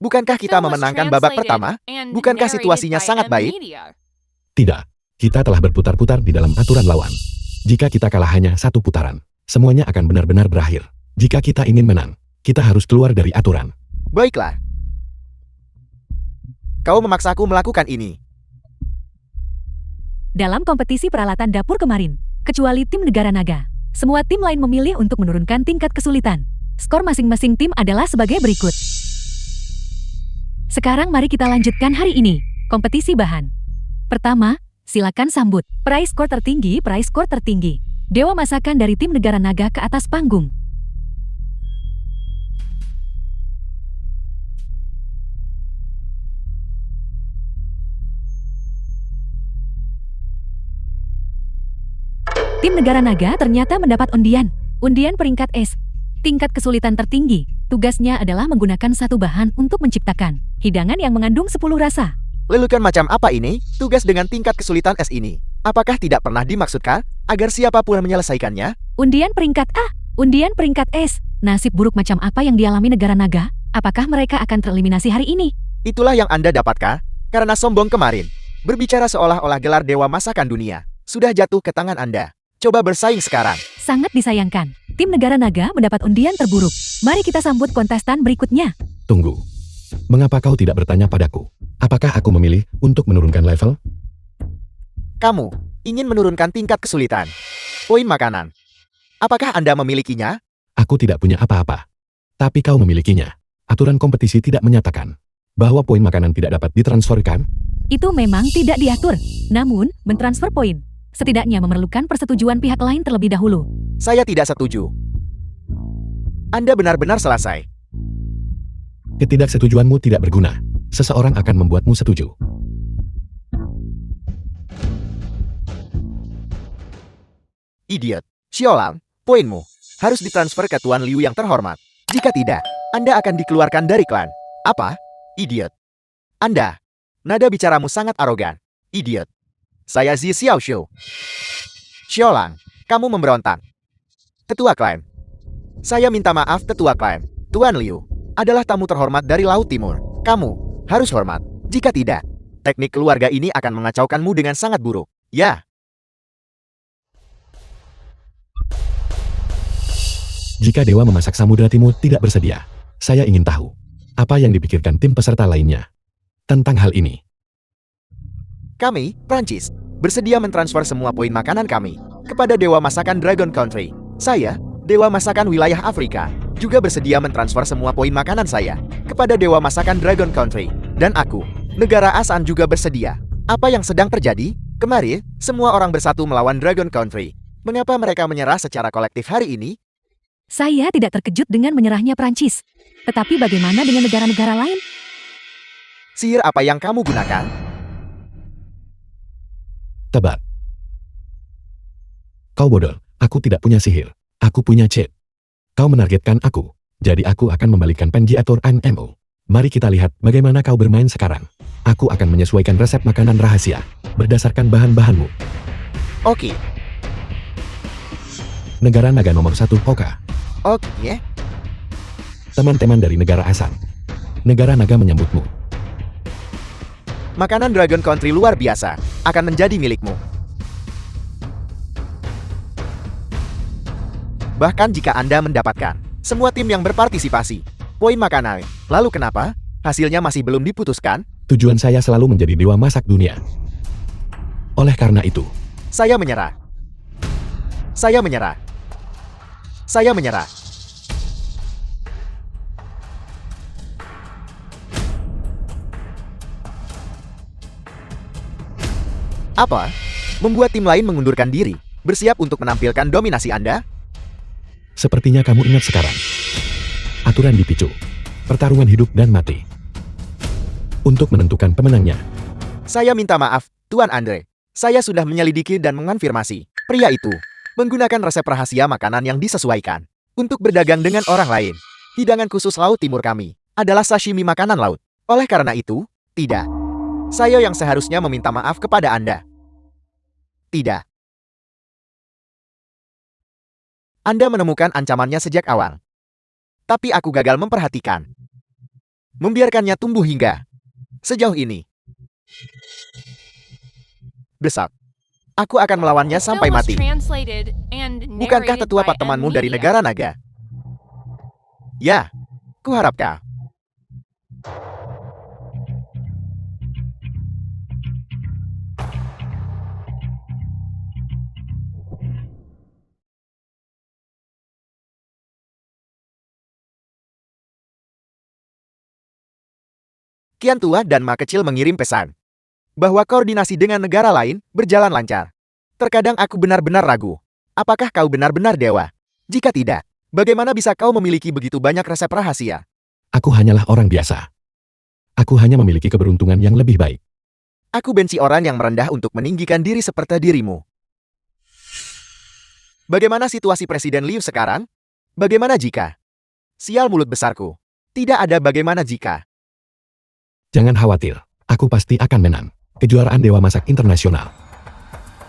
Bukankah kita
Film was
memenangkan babak
translated
pertama?
and
Bukankah
narrated
situasinya
by
sangat
M
baik?
Media.
Tidak, kita telah berputar-putar di dalam aturan lawan. Jika kita kalah hanya satu putaran, semuanya akan benar-benar berakhir. Jika kita ingin menang, kita harus keluar dari aturan.
Baiklah. Kau memaksaku melakukan ini.
Dalam kompetisi peralatan dapur kemarin, kecuali tim negara naga, semua tim lain memilih untuk menurunkan tingkat kesulitan. Skor masing-masing tim adalah sebagai berikut. Sekarang mari kita lanjutkan hari ini. Kompetisi bahan. Pertama, silakan sambut. Peraih skor tertinggi, peraih skor tertinggi. Dewa masakan dari tim negara naga ke atas panggung. Tim negara naga ternyata mendapat undian. Undian peringkat S. Tingkat kesulitan tertinggi. Tugasnya adalah menggunakan satu bahan untuk menciptakan hidangan yang mengandung 10 rasa.
Lelukan macam apa ini? Tugas dengan tingkat kesulitan S ini. Apakah tidak pernah dimaksudkan agar siapapun menyelesaikannya?
Undian peringkat A. Undian peringkat S. Nasib buruk macam apa yang dialami negara naga? Apakah mereka akan tereliminasi hari ini?
Itulah yang Anda dapatkan karena sombong kemarin. Berbicara seolah-olah gelar dewa masakan dunia sudah jatuh ke tangan Anda. Coba bersaing sekarang.
Sangat disayangkan. Tim negara naga mendapat undian terburuk. Mari kita sambut kontestan berikutnya.
Tunggu. Mengapa kau tidak bertanya padaku? Apakah aku memilih untuk menurunkan level?
Kamu ingin menurunkan tingkat kesulitan. Poin makanan. Apakah Anda memilikinya?
Aku tidak punya apa-apa. Tapi kau memilikinya. Aturan kompetisi tidak menyatakan bahwa poin makanan tidak dapat ditransferkan.
Itu memang tidak diatur. Namun, mentransfer poin setidaknya memerlukan persetujuan pihak lain terlebih dahulu.
Saya tidak setuju. Anda benar-benar selesai.
Ketidaksetujuanmu tidak berguna. Seseorang akan membuatmu setuju.
Idiot. Xiaolang, poinmu harus ditransfer ke Tuan Liu yang terhormat. Jika tidak, Anda akan dikeluarkan dari klan. Apa? Idiot. Anda. Nada bicaramu sangat arogan. Idiot. Saya Zi Xiaoxiu. Xiaolang, kamu memberontak. Ketua klan. Saya minta maaf Ketua klan. Tuan Liu adalah tamu terhormat dari Laut Timur. Kamu harus hormat. Jika tidak, teknik keluarga ini akan mengacaukanmu dengan sangat buruk. Ya.
Jika Dewa Memasak Samudra Timur tidak bersedia, saya ingin tahu apa yang dipikirkan tim peserta lainnya tentang hal ini.
Kami, Prancis, bersedia mentransfer semua poin makanan kami kepada Dewa Masakan Dragon Country. Saya, Dewa Masakan Wilayah Afrika, juga bersedia mentransfer semua poin makanan saya kepada Dewa Masakan Dragon Country. Dan aku, negara Asan juga bersedia. Apa yang sedang terjadi? Kemarin, semua orang bersatu melawan Dragon Country. Mengapa mereka menyerah secara kolektif hari ini?
Saya tidak terkejut dengan menyerahnya Prancis. Tetapi bagaimana dengan negara-negara lain?
Sihir apa yang kamu gunakan?
Tebak. Kau bodoh, aku tidak punya sihir. Aku punya cheat. Kau menargetkan aku, jadi aku akan membalikkan pendiatur NMO. Mari kita lihat bagaimana kau bermain sekarang. Aku akan menyesuaikan resep makanan rahasia berdasarkan bahan-bahanmu.
Oke,
Negara naga nomor 1 Hoka.
oke.
Teman-teman dari negara asal. Negara naga menyambutmu.
Makanan Dragon Country luar biasa, akan menjadi milikmu. Bahkan jika Anda mendapatkan semua tim yang berpartisipasi, poin makanan, lalu kenapa? Hasilnya masih belum diputuskan?
Tujuan saya selalu menjadi dewa masak dunia. Oleh karena itu,
Saya menyerah. Saya menyerah. Saya menyerah. Apa? Membuat tim lain mengundurkan diri, bersiap untuk menampilkan dominasi Anda?
sepertinya kamu ingat sekarang. Aturan dipicu. Pertarungan hidup dan mati. Untuk menentukan pemenangnya.
Saya minta maaf, Tuan Andre. Saya sudah menyelidiki dan mengonfirmasi. Pria itu menggunakan resep rahasia makanan yang disesuaikan untuk berdagang dengan orang lain. Hidangan khusus Laut Timur kami adalah sashimi makanan laut. Oleh karena itu, tidak. Saya yang seharusnya meminta maaf kepada Anda. Tidak. Anda menemukan ancamannya sejak awal. Tapi aku gagal memperhatikan. Membiarkannya tumbuh hingga sejauh ini. Besok, aku akan melawannya sampai
Film was
mati.
translated and
Bukankah
narrated
tetua
by
temanmu
M
dari
Media.
negara naga? Ya, kuharap kau. Kian Tua dan Ma Kecil mengirim pesan bahwa koordinasi dengan negara lain berjalan lancar. Terkadang aku benar-benar ragu. Apakah kau benar-benar dewa? Jika tidak, bagaimana bisa kau memiliki begitu banyak resep rahasia?
Aku hanyalah orang biasa. Aku hanya memiliki keberuntungan yang lebih baik.
Aku benci orang yang merendah untuk meninggikan diri seperti dirimu. Bagaimana situasi Presiden Liu sekarang? Bagaimana jika? Sial mulut besarku. Tidak ada bagaimana jika.
Jangan khawatir, aku pasti akan menang. Kejuaraan Dewa Masak Internasional.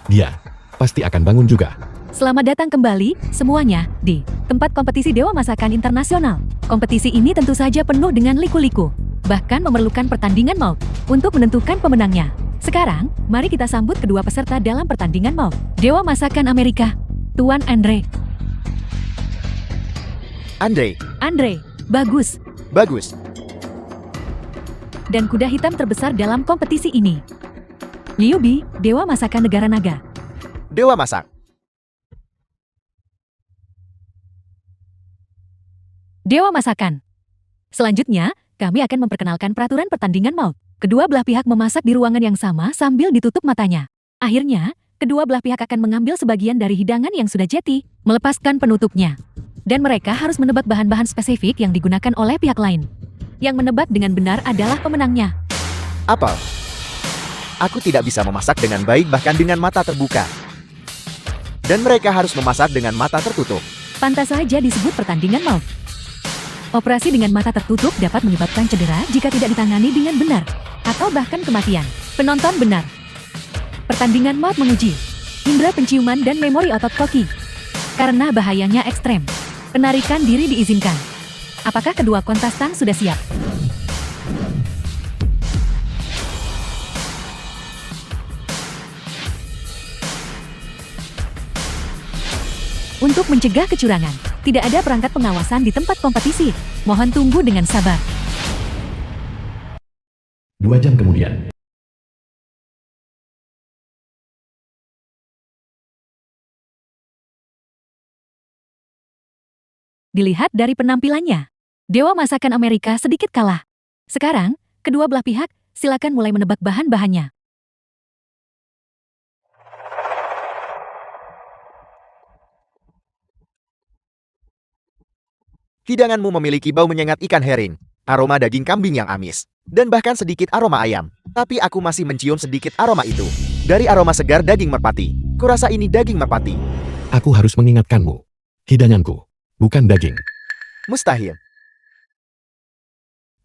Dia pasti akan bangun juga.
Selamat datang kembali, semuanya, di tempat kompetisi Dewa Masakan Internasional. Kompetisi ini tentu saja penuh dengan liku-liku, bahkan memerlukan pertandingan maut untuk menentukan pemenangnya. Sekarang, mari kita sambut kedua peserta dalam pertandingan maut. Dewa Masakan Amerika, Tuan Andre.
Andre,
Bagus.
bagus.
Dan kuda hitam terbesar dalam kompetisi ini. Liu Bi, Dewa Masakan Negara Naga.
Dewa Masak.
Dewa Masakan. Selanjutnya, kami akan memperkenalkan peraturan pertandingan maut. Kedua belah pihak memasak di ruangan yang sama sambil ditutup matanya. Akhirnya, kedua belah pihak akan mengambil sebagian dari hidangan yang sudah jadi, melepaskan penutupnya. Dan mereka harus menebak bahan-bahan spesifik yang digunakan oleh pihak lain. Yang menebak dengan benar adalah pemenangnya.
Apel. Aku tidak bisa memasak dengan baik bahkan dengan mata terbuka. Dan mereka harus memasak dengan mata tertutup.
Pantas saja disebut pertandingan maut. Operasi dengan mata tertutup dapat menyebabkan cedera jika tidak ditangani dengan benar, atau bahkan kematian. Penonton benar. Pertandingan maut menguji indera penciuman dan memori otot koki. Karena bahayanya ekstrem, penarikan diri diizinkan. Apakah kedua kontestan sudah siap? Untuk mencegah kecurangan, tidak ada perangkat pengawasan di tempat kompetisi. Mohon tunggu dengan sabar.
2 jam kemudian.
Dilihat dari penampilannya, Dewa Masakan Amerika sedikit kalah. Sekarang, kedua belah pihak, silakan mulai menebak bahan-bahannya.
Hidanganmu memiliki bau menyengat ikan herring, aroma daging kambing yang amis, dan bahkan sedikit aroma ayam. Tapi aku masih mencium sedikit aroma itu. Dari aroma segar daging merpati. Kurasa ini daging merpati.
Aku harus mengingatkanmu. Hidanganku, bukan daging.
Mustahil.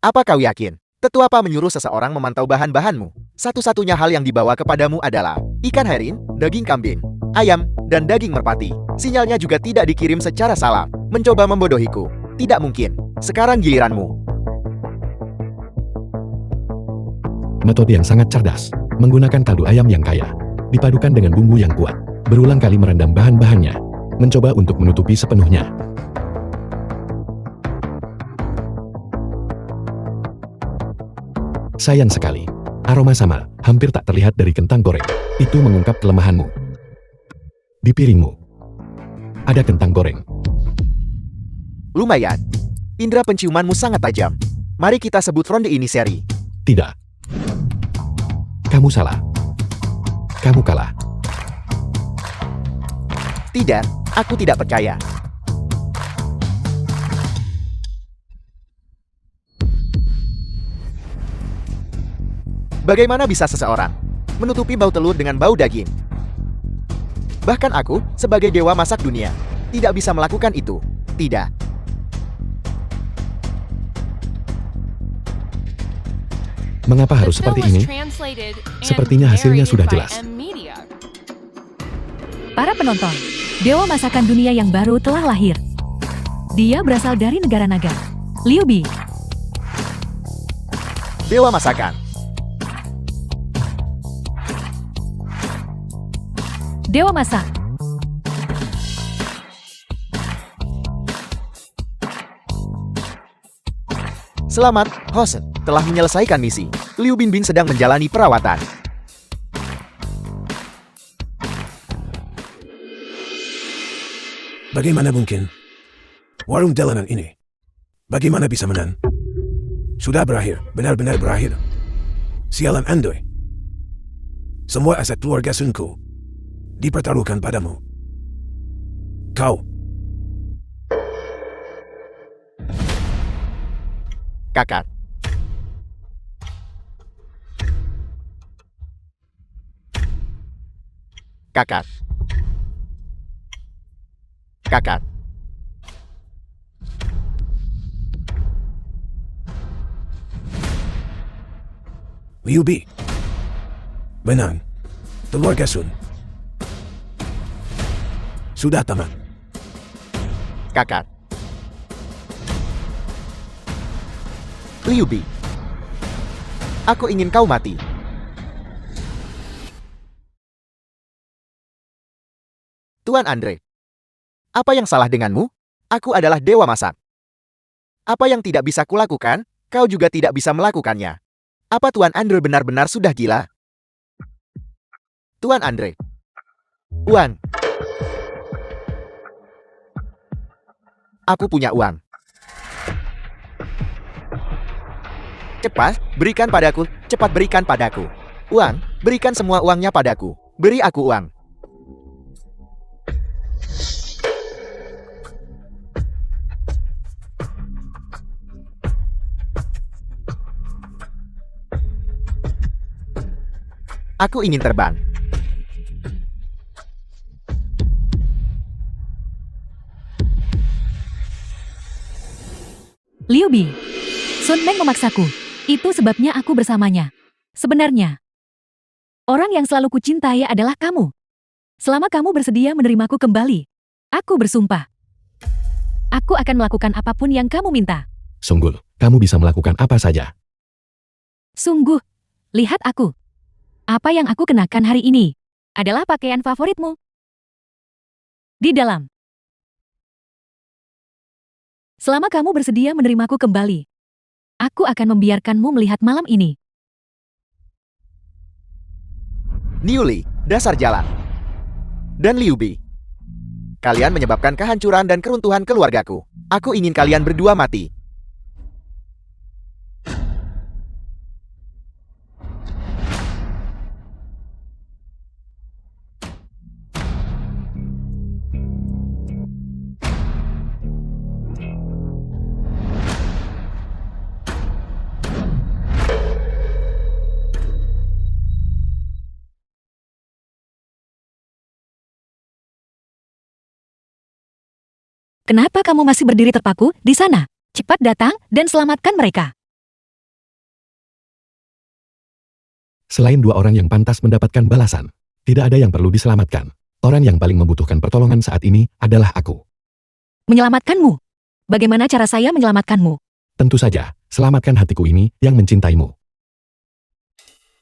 Apa kau yakin, Tetua Pa menyuruh seseorang memantau bahan-bahanmu. Satu-satunya hal yang dibawa kepadamu adalah ikan herring, daging kambing, ayam, dan daging merpati. Sinyalnya juga tidak dikirim secara salah. Mencoba membodohiku. Tidak mungkin. Sekarang giliranmu.
Metode yang sangat cerdas, menggunakan kaldu ayam yang kaya, dipadukan dengan bumbu yang kuat, berulang kali merendam bahan-bahannya, mencoba untuk menutupi sepenuhnya. Sayang sekali, aroma sama, hampir tak terlihat dari kentang goreng. Itu mengungkap kelemahanmu. Di piringmu, ada kentang goreng.
Lumayan. Indera penciumanmu sangat tajam. Mari kita sebut ronde ini seri.
Tidak. Kamu salah. Kamu kalah.
Tidak, aku tidak percaya. Bagaimana bisa seseorang menutupi bau telur dengan bau daging? Bahkan aku, sebagai dewa masak dunia, tidak bisa melakukan itu. Tidak.
Mengapa harus
The film
seperti
was
ini?
translated and
Sepertinya hasilnya
narrated
sudah
by
jelas.
M-Media.
Para penonton, Dewa Masakan Dunia yang baru telah lahir. Dia berasal dari negara naga. Liu Bi,
Dewa masakan.
Dewa Masak.
Selamat, host, telah menyelesaikan misi. Liu Binbin sedang menjalani perawatan.
Bagaimana mungkin? Warung jalanan ini. Bagaimana bisa menang? Sudah berakhir, benar-benar berakhir. Sialan Andoy. Semua aset keluarga Sunku dipertaruhkan padamu. Kau.
Kakak. Kakak. Kakak.
Liu Bi. Menang. Keluarga Sun. Sudah tamat.
Kakak. Liu Bi. Aku ingin kau mati. Tuan Andre. Apa yang salah denganmu? Aku adalah dewa masak. Apa yang tidak bisa kulakukan, kau juga tidak bisa melakukannya. Apa Tuan Andre benar-benar sudah gila? Tuan Andre. Uang. Aku punya uang. Cepat, berikan padaku. Cepat berikan padaku. Uang, berikan semua uangnya padaku. Beri aku uang. Aku ingin terbang.
Liu Bi. Sun Meng memaksaku. Itu sebabnya aku bersamanya. Sebenarnya, orang yang selalu kucintai adalah kamu. Selama kamu bersedia menerimaku kembali, aku bersumpah. Aku akan melakukan apapun yang kamu minta.
Sunggul, kamu bisa melakukan apa saja.
Sungguh, lihat aku. Apa yang aku kenakan hari ini adalah pakaian favoritmu. Di dalam. Selama kamu bersedia menerimaku kembali, aku akan membiarkanmu melihat malam ini.
Niuli, dasar jalan. Dan Liu Bi. Kalian menyebabkan kehancuran dan keruntuhan keluargaku. Aku ingin kalian berdua mati.
Kenapa kamu masih berdiri terpaku di sana? Cepat datang dan selamatkan mereka.
Selain dua orang yang pantas mendapatkan balasan, tidak ada yang perlu diselamatkan. Orang yang paling membutuhkan pertolongan saat ini adalah aku.
Menyelamatkanmu? Bagaimana cara saya menyelamatkanmu?
Tentu saja, selamatkan hatiku ini yang mencintaimu.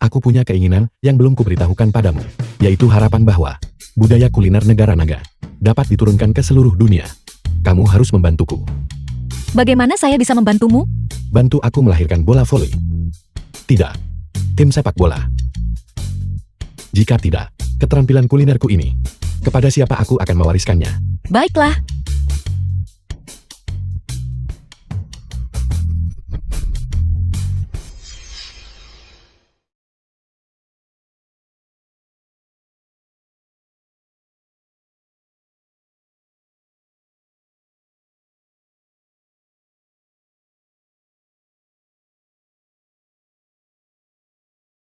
Aku punya keinginan yang belum kuberitahukan padamu, yaitu harapan bahwa budaya kuliner negara naga dapat diturunkan ke seluruh dunia. Kamu harus membantuku.
Bagaimana saya bisa membantumu?
Bantu aku melahirkan bola voli. Tidak, tim sepak bola. Jika tidak, keterampilan kulinerku ini, kepada siapa aku akan mewariskannya?
Baiklah,